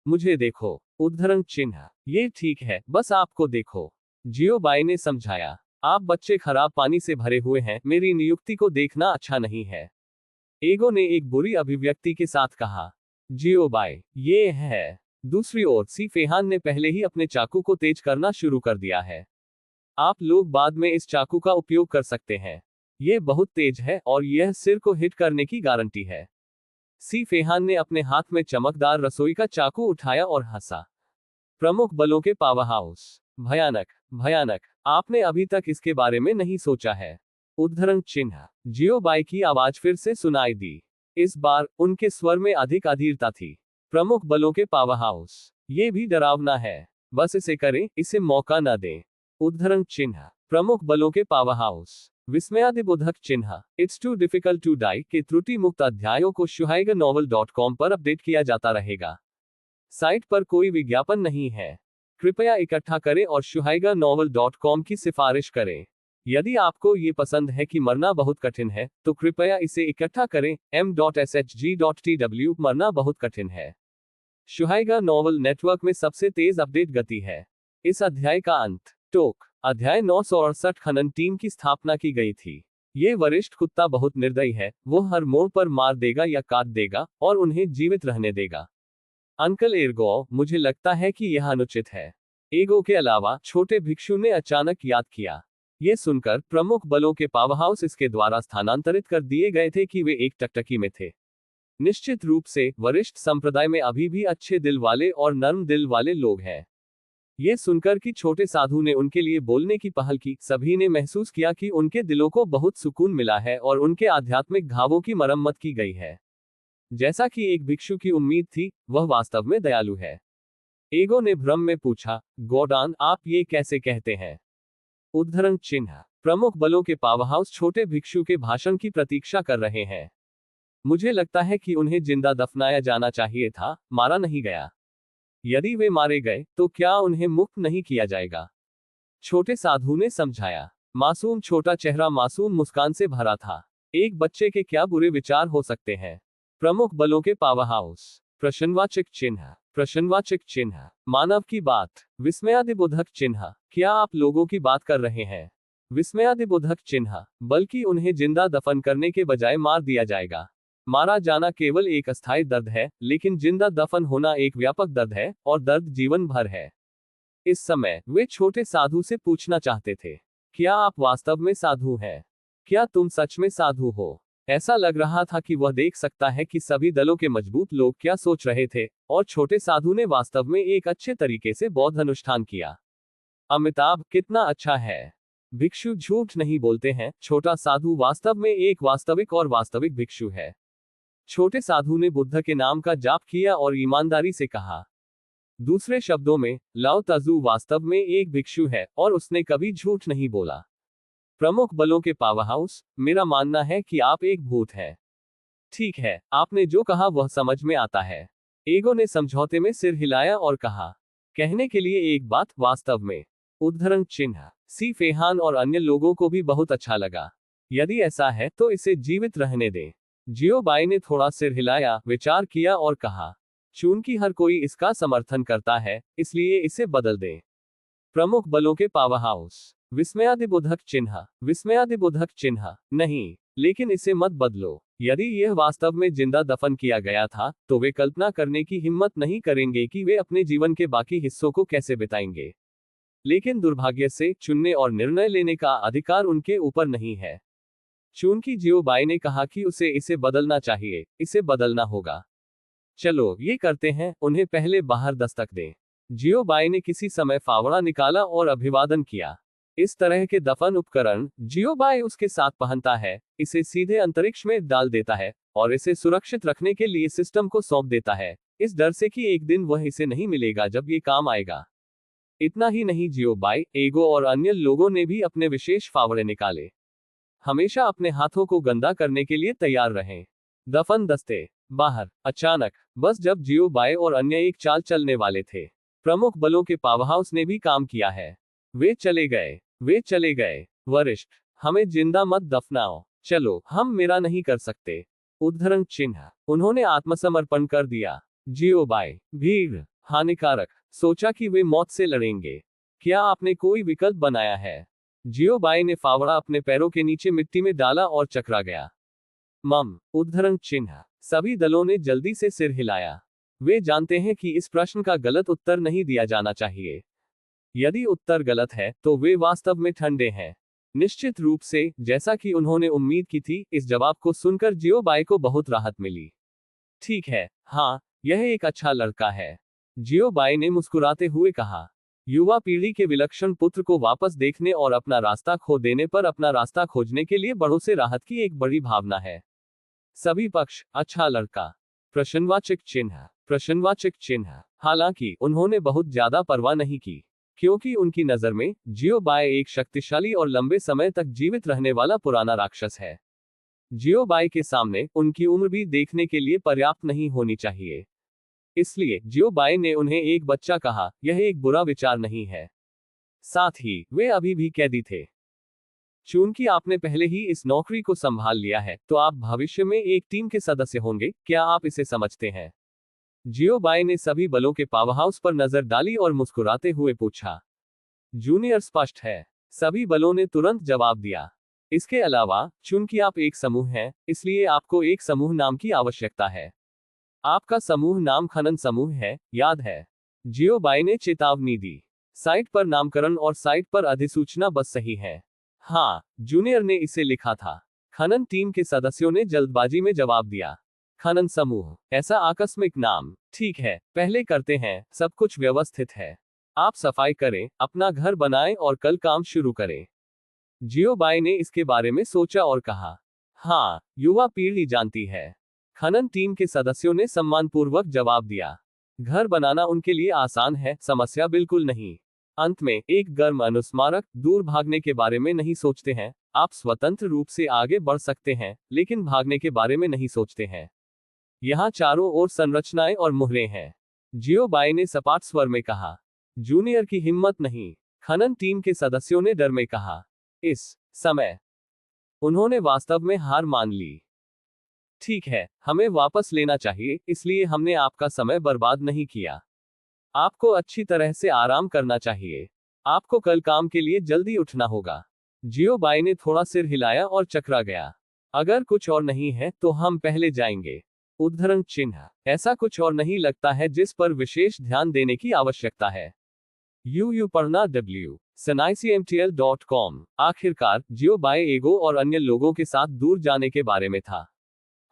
मुझे देखो। उद्धरण चिन्ह। ये ठीक है, बस आपको देखो। जियोबाई ने समझाया, आप बच्चे खराब पानी से भरे हुए हैं, मेरी नियुक्ति को देखना अच्छा नहीं है। एगो ने एक बुरी अभिव्यक्ति के साथ कहा, जियोबाई, ये है। दूसरी ओर सी फेहान ने पहले ही अपने चाकू को तेज करना शुरू कर दिया है। आप लोग बाद में इस चाकू का उपयोग कर सकते हैं। यह बहुत तेज है और यह सिर को हिट करने की गारंटी है। सी फेहान ने अपने हाथ में चमकदार रसोई का चाकू उठाया और हंसा। प्रमुख बलों के पावर हाउस, भयानक, भयानक। आपने अभी तक इसके बारे में नहीं सोचा है। उद्धरण चिन्ह। जियोबाई की आवाज फिर से सुनाई दी। इस बार उनके स्वर में अधिक अधीरता थी। प्रमुख बलों के पावर हाउस, ये भी डरावना है। बस इसे करें, इसे मौका न दें। उद्धरण चिन्ह। प्रमुख बलों के पावर हाउस, विस्मयादिबोधक चिन्ह। It's too difficult to die के त्रुटि मुक्त अध्यायों को shuhaigaNovel.com पर अपडेट किया जाता रहेगा। साइट पर कोई विज्ञापन नहीं है। कृपया इकट्ठा करें और shuhaigaNovel.com की सिफारिश करें। यदि आपको ये पसंद है कि मरना बहुत कठिन है, तो कृपया इसे इकट्ठा करें। m.shg.tw। मरना बहुत कठिन है। शुहाइगा नॉवल नेटवर्क में सबसे तेज अपडेट गति है। इस अध्याय का अंत। टोक। अध्याय 968। खनन टीम की स्थापना की गई थी। ये वरिष्ठ कुत्ता बहुत निर्दयी है। वो हर मोड़ पर मार देगा या काट देगा और उन्हें जीवित रहने देगा। अंकल एर्गो, मुझे लगता है कि यह अनुचित है। एगो के अलावा छोटे भिक्षु ने अचानक याद किया। ये सुनकर प्रमुख बलों के पावर हाउस इसके द्वारा स्थानांतरित कर दिए गए थे कि वे एक टकटकी में थे। निश्चित रूप से वरिष्ठ संप्रदाय में अभी भी अच्छे दिल वाले और नर्म दिल वाले लोग हैं। ये सुनकर कि छोटे साधु ने उनके लिए बोलने की पहल की, सभी ने महसूस किया कि उनके दिलों को बहुत सुकून मिला है और उनके आध्यात्मिक घावों की मरम्मत की गई है। जैसा कि एक भिक्षु की उम्मीद थी, वह वास्तव में दयालु है। एगो ने भ्रम में पूछा, गॉर्डन, आप ये कैसे कहते हैं? उद्धरण चिन्ह। प्रमुख बलों के पावर हाउस छोटे भिक्षु के भाषण की प्रतीक्षा कर रहे हैं। मुझे लगता है कि उन्हें जिंदा दफनाया जाना चाहिए था, मारा नहीं गया। यदि वे मारे गए तो क्या उन्हें मुक्त नहीं किया जाएगा? छोटे साधु ने समझाया। मासूम छोटा चेहरा मासूम मुस्कान से भरा था। एक बच्चे के क्या बुरे विचार हो सकते हैं? प्रमुख बलों के पावर हाउस, प्रश्नवाचक चिन्ह। प्रश्नवाचक चिन्ह। मानव की बात। विस्मयादिबोधक चिन्ह। क्या आप लोगों की बात कर रहे हैं? विस्मयादिबोधक चिन्ह। बल्कि उन्हें जिंदा दफन करने के बजाय मार दिया जाएगा। मारा जाना केवल एक अस्थायी दर्द है, लेकिन जिंदा दफन होना एक व्यापक दर्द है, और दर्द जीवन भर है। इस समय वे छोटे साधु से पूछना चाहते थे, क्या आप वास्तव में साधु हैं? क्या तुम सच में साधु हो? ऐसा लग रहा था कि वह देख सकता है कि सभी दलों के मजबूत लोग क्या सोच रहे थे, और छोटे साधु ने वास्तव में एक अच्छे तरीके से बौद्ध अनुष्ठान किया। अमिताभ कितना अच्छा है। भिक्षु झूठ नहीं बोलते हैं, छोटा साधु वास्तव में एक वास्तविक और वास्तविक भिक्षु है। छोटे साधु ने बुद्ध के नाम का जाप किया और ईमानदारी से कहा। दूसरे शब्दों में, लाओ तजू वास्तव में एक भिक्षु है और उसने कभी झूठ नहीं बोला। प्रमुख बलों के पावरहाउस, मेरा मानना है कि आप एक भूत हैं। ठीक है, आपने जो कहा वह समझ में आता है। एगो ने समझौते में सिर हिलाया और कहा, कहने के लिए एक बात, वास्तव में। उद्धरण चिन्ह। सी फेहान और अन्य लोगों को भी बहुत अच्छा लगा। यदि ऐसा है तो इसे जीवित रहने दें। जियो बाई ने थोड़ा सिर हिलाया, विचार किया और कहा, चूंकि हर कोई इसका समर्थन करता है, इसलिए इसे बदल दें। प्रमुख बलों के पावरहाउस। विस्मयादिबोधक चिन्ह। विस्मयादिबोधक चिन्ह। नहीं, लेकिन इसे मत बदलो। यदि यह वास्तव में जिंदा दफन किया गया था, तो वे कल्पना करने की हिम्मत नहीं करेंगे कि वे अपने जीवन के बाकी हिस्सों को कैसे बिताएंगे। लेकिन दुर्भाग्य से, चुनने और निर्णय लेने का अधिकार उनके ऊपर नहीं है। चूंकि जियो बाई ने कहा कि उसे इसे बदलना चाहिए, इसे बदलना होगा। चलो ये करते हैं, उन्हें पहले बाहर दस्तक दें। जियो बाई ने किसी समय फावड़ा निकाला और अभिवादन किया। इस तरह के दफन उपकरण जियो बाई उसके साथ पहनता है, इसे सीधे अंतरिक्ष में डाल देता है, और इसे सुरक्षित रखने के लिए सिस्टम को सौंप देता है, इस डर से कि एक दिन वह इसे नहीं मिलेगा जब ये काम आएगा। इतना ही नहीं, जियो बाई, एगो और अन्य लोगों ने भी अपने विशेष फावड़े निकाले। हमेशा अपने हाथों को गंदा करने के लिए तैयार रहें। दफन दस्ते। बाहर। अचानक, बस जब जियो बाई और अन्य एक चाल चलने वाले थे, प्रमुख बलों के पावरहाउस ने भी काम किया है। वे चले गए। वे चले गए। वरिष्ठ, हमें जिंदा मत दफनाओ। चलो, हम मेरा नहीं कर सकते। उद्धरण चिन्ह। उन्होंने आत्मसमर्पण कर दिया। जियो बाई। भीड़। हानिकारक। सोचा कि वे मौत से लड़ेंगे। क्या आपने कोई विकल्प बनाया है? जियो बाई ने फावड़ा अपने पैरों के नीचे मिट्टी में डाला और चकरा गया। मम। उद्धरण चिन्ह। सभी दलों ने जल्दी से सिर हिलाया। वे जानते हैं कि इस प्रश्न का गलत उत्तर नहीं दिया जाना चाहिए। यदि उत्तर गलत है, तो वे वास्तव में ठंडे हैं। निश्चित रूप से, जैसा कि उन्होंने उम्मीद की थी, इस जवाब को सुनकर जियो बाई को बहुत राहत मिली। ठीक है, हाँ, यह एक अच्छा लड़का है। जियो बाई ने मुस्कुराते हुए कहा। युवा पीढ़ी के विलक्षण पुत्र को वापस देखने और अपना रास्ता खो देने पर अपना रास्ता खोजने के लिए बड़ों से राहत की एक बड़ी भावना है। सभी पक्ष, अच्छा लड़का। प्रश्नवाचक चिन्ह। प्रश्नवाचक चिन्ह। हालांकि उन्होंने बहुत ज्यादा परवाह नहीं की, क्योंकि उनकी नजर में जियो बाई एक शक्तिशाली और लंबे समय तक जीवित रहने वाला पुराना राक्षस है। जियो बाई के सामने उनकी उम्र भी देखने के लिए पर्याप्त नहीं होनी चाहिए। इसलिए जियो बाई ने उन्हें एक बच्चा कहा, यह एक बुरा विचार नहीं है। साथ ही, वे अभी भी कैदी थे। चूंकि आपने पहले ही इस नौकरी को संभाल लिया है, तो आप भविष्य में एक टीम के सदस्य होंगे, क्या आप इसे समझते हैं? जियो बाई ने सभी बलों के पावरहाउस पर नजर डाली और मुस्कुराते हुए पूछा। जूनियर स्पष्ट है। सभी बलों ने तुरंत जवाब दिया। इसके अलावा, चूंकि आप एक समूह हैं, इसलिए आपको एक समूह नाम की आवश्यकता है। आपका समूह नाम खनन समूह है, याद है? जियो बाई ने चेतावनी दी। साइट पर नामकरण और साइट पर अधिसूचना बस सही है। हाँ, जूनियर ने इसे लिखा था। खनन टीम के सदस्यों ने जल्दबाजी में जवाब दिया। खनन समूह, ऐसा आकस्मिक नाम। ठीक है, पहले करते हैं, सब कुछ व्यवस्थित है। आप सफाई करें, अपना घर बनाएं और कल काम शुरू करें। जियो बाई ने इसके बारे में सोचा और कहा, हाँ, युवा पीढ़ी जानती है। खनन टीम के सदस्यों ने सम्मानपूर्वक जवाब दिया। घर बनाना उनके लिए आसान है, समस्या बिल्कुल नहीं। अंत में, एक गर्म अनुस्मारक, दूर भागने के बारे में नहीं सोचते हैं। आप स्वतंत्र रूप से आगे बढ़ सकते हैं, लेकिन भागने के बारे में नहीं सोचते हैं। यहाँ चारों ओर संरचनाएं और मुहरें हैं। जियो बाई ने सपाट स्वर में कहा। जूनियर की हिम्मत नहीं, खनन टीम के सदस्यों ने डर में कहा। इस समय उन्होंने वास्तव में हार मान ली। ठीक है, हमें वापस लेना चाहिए, इसलिए हमने आपका समय बर्बाद नहीं किया। आपको अच्छी तरह से आराम करना चाहिए। आपको कल काम के लिए जल्दी उठना होगा। जियो बाई ने थोड़ा सिर हिलाया और चकरा गया। अगर कुछ और नहीं है, तो हम पहले जाएंगे। उद्धरण चिन्ह। ऐसा कुछ और नहीं लगता है जिस पर विशेष ध्यान देने की आवश्यकता है। यू पढ़ना sunICMTL.com। आखिरकार जियो बाय एगो और अन्य लोगों के साथ दूर जाने के बारे में था।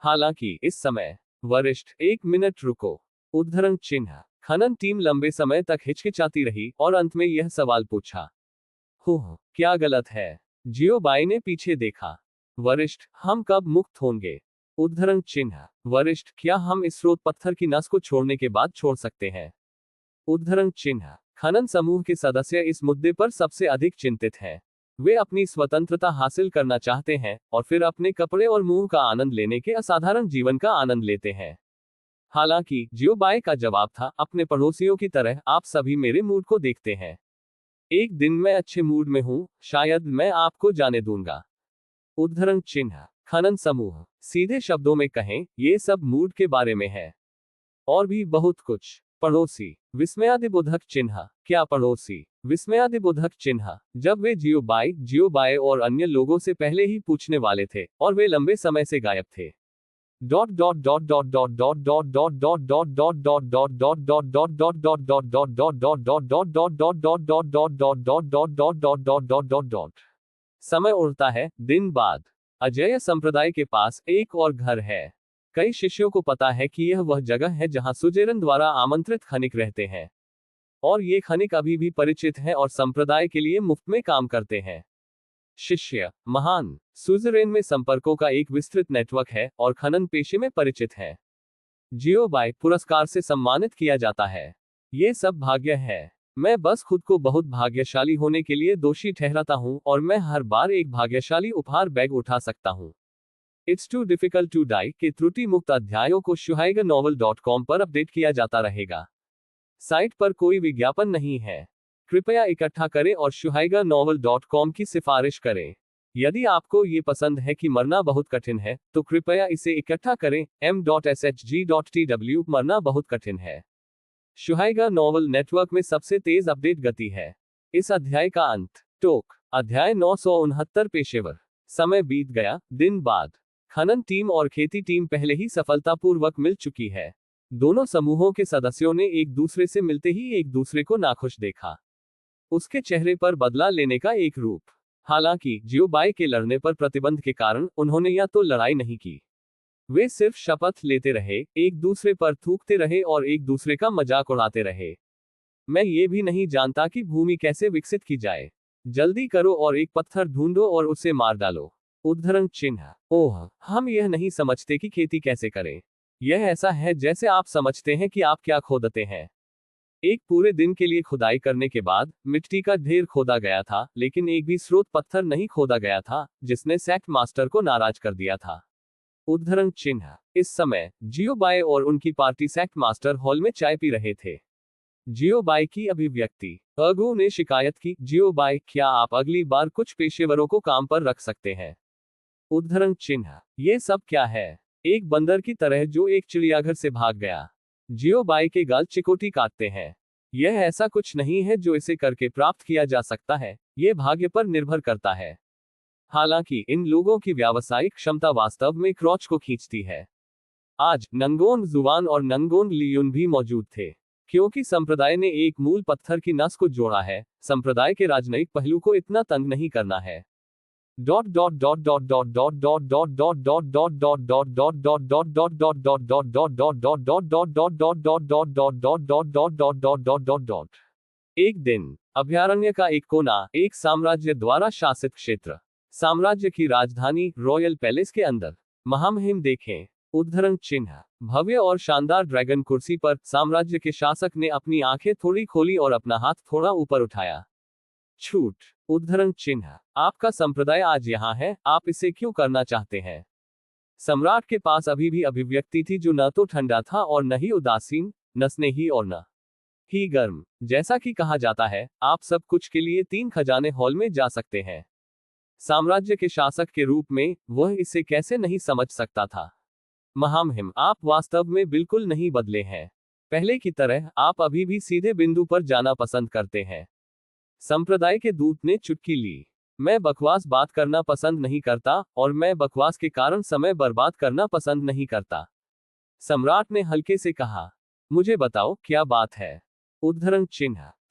हालांकि इस समय वरिष्ठ 1 मिनट रुको। उद्धरण चिन्ह। खनन टीम लंबे समय तक हिचकिचाती रही और अंत में यह सवाल पूछा, क्या गलत है? जियो बाई ने पीछे देखा। वरिष्ठ, हम कब मुक्त होंगे? उद्धरण चिन्ह। वरिष्ठ, क्या हम इस स्रोत पत्थर की नस को छोड़ने के बाद छोड़ सकते हैं? उद्धरण चिन्ह। खनन समूह के सदस्य इस मुद्दे पर सबसे अधिक चिंतित हैं। वे अपनी स्वतंत्रता हासिल करना चाहते हैं और फिर अपने कपड़े और मुंह का आनंद लेने के असाधारण जीवन का आनंद लेते हैं। हालांकि जियो बाय का जवाब था, अपने पड़ोसियों की तरह आप सभी मेरे मूड को देखते हैं। एक दिन मैं अच्छे मूड में हूं, शायद मैं आपको जाने दूंगा। उद्धरण चिन्ह। खनन समूह। सीधे शब्दों में कहें, ये सब मूड के बारे में है। और भी बहुत कुछ। पड़ोसी। विस्मयादिबोधक चिन्ह। क्या पड़ोसी? विस्मयादिबोधक चिन्ह। जब वे जियो बाय और अन्य लोगों से पहले ही पूछने वाले थे और वे लंबे समय से गायब थे। समय उड़ता है, दिन बाद। अजेय संप्रदाय के पास एक और घर है। कई शिष्यों को पता है कि यह वह जगह है जहां सुजेरन द्वारा आमंत्रित खनिक रहते हैं। और ये खनिक अभी भी परिचित हैं और संप्रदाय के लिए मुफ्त में काम करते हैं। शिष्य। महान। सुजेरेन में संपर्कों का एक विस्तृत नेटवर्क है और खनन पेशे में परिचित है। जियो बाय पुरस्कार से सम्मानित किया जाता है। ये सब भाग्य है। मैं बस खुद को बहुत भाग्यशाली होने के लिए दोषी ठहराता हूं और मैं हर बार एक भाग्यशाली उपहार बैग उठा सकता हूं। It's too difficult to die के त्रुटि मुक्त अध्यायों को shuhaigaNovel.com पर अपडेट किया जाता रहेगा। साइट पर कोई विज्ञापन नहीं है। कृपया इकट्ठा करें और shuhaigaNovel.com की सिफारिश करें। यदि आपको ये पसंद है कि मरना बहुत कठिन है, तो कृपया इसे इकट्ठा करें। m.shg.tw मरना बहुत कठिन है। शुहाइगा नॉवल नेटवर्क में सबसे तेज अपडेट गति है। इस अध्याय का अंत। टोक। अध्याय 969 पेशेवर। समय बीत गया, दिन बाद। खनन टीम और खेती टीम पहले ही सफलतापूर्वक मिल चुकी है। दोनों समूहों के सदस्यों ने एक दूसरे से मिलते ही एक दूसरे को नाखुश देखा। उसके चेहरे पर बदला लेने का एक रूप। हालांकि जियो बाय के लड़ने पर प्रतिबंध के कारण उन्होंने या तो लड़ाई नहीं की। वे सिर्फ शपथ लेते रहे, एक दूसरे पर थूकते रहे और एक दूसरे का मजाक उड़ाते रहे। मैं ये भी नहीं जानता कि भूमि कैसे विकसित की जाए। जल्दी करो और एक पत्थर ढूंढो और उसे मार डालो। उद्धरण चिन्ह। ओह, हम यह नहीं समझते कि खेती कैसे करें। यह ऐसा है जैसे आप समझते हैं कि आप क्या खोदते हैं। एक पूरे दिन के लिए खुदाई करने के बाद मिट्टी का ढेर खोदा गया था, लेकिन एक भी स्रोत पत्थर नहीं खोदा गया था, जिसने सेक्ट मास्टर को नाराज कर दिया था। उद्धरण चिन्ह। इस समय जियो बाय और उनकी पार्टी सेक्ट मास्टर हॉल में चाय पी रहे थे। जियो बाय की अभिव्यक्ति। अगू ने शिकायत की, जियो बाय, क्या आप अगली बार कुछ पेशेवरों को काम पर रख सकते हैं? उद्धरण चिन्ह। ये सब क्या है? एक बंदर की तरह जो एक चिड़ियाघर से भाग गया। जियो बाय के गाल चिकोटी काटते हैं। यह ऐसा कुछ नहीं है जो इसे करके प्राप्त किया जा सकता है, ये भाग्य पर निर्भर करता है। हालांकि इन लोगों की व्यावसायिक क्षमता वास्तव में क्रॉच को खींचती है। आज नंगोन जुवान और नंगोन लियुन भी मौजूद थे। क्योंकि संप्रदाय ने एक मूल पत्थर की नस को जोड़ा है, संप्रदाय के राजनयिक पहलू को इतना तंग नहीं करना है। एक दिन अभयारण्य का एक कोना, एक साम्राज्य द्वारा शासित क्षेत्र। साम्राज्य की राजधानी रॉयल पैलेस के अंदर। महामहिम देखें। उद्धरण चिन्ह। भव्य और शानदार ड्रैगन कुर्सी पर साम्राज्य के शासक ने अपनी आंखें थोड़ी खोली और अपना हाथ थोड़ा ऊपर उठाया। छूट। उद्धरण चिन्ह। आपका संप्रदाय आज यहाँ है, आप इसे क्यों करना चाहते हैं? सम्राट के पास अभी भी अभिव्यक्ति थी जो न तो ठंडा था और न ही उदासीन, न स्नेही और न ही गर्म। जैसा कि कहा जाता है, आप सब कुछ के लिए 3 खजाने हॉल में जा सकते हैं। साम्राज्य के शासक के रूप में वह इसे कैसे नहीं समझ सकता था। महामहिम, आप वास्तव में बिल्कुल नहीं बदले हैं। पहले की तरह आप अभी भी सीधे बिंदु पर जाना पसंद करते हैं। संप्रदाय के दूत ने चुटकी ली। मैं बकवास बात करना पसंद नहीं करता और मैं बकवास के कारण समय बर्बाद करना पसंद नहीं करता। सम्राट ने हल्के से कहा, मुझे बताओ क्या बात है? उद्धरण चिन्ह।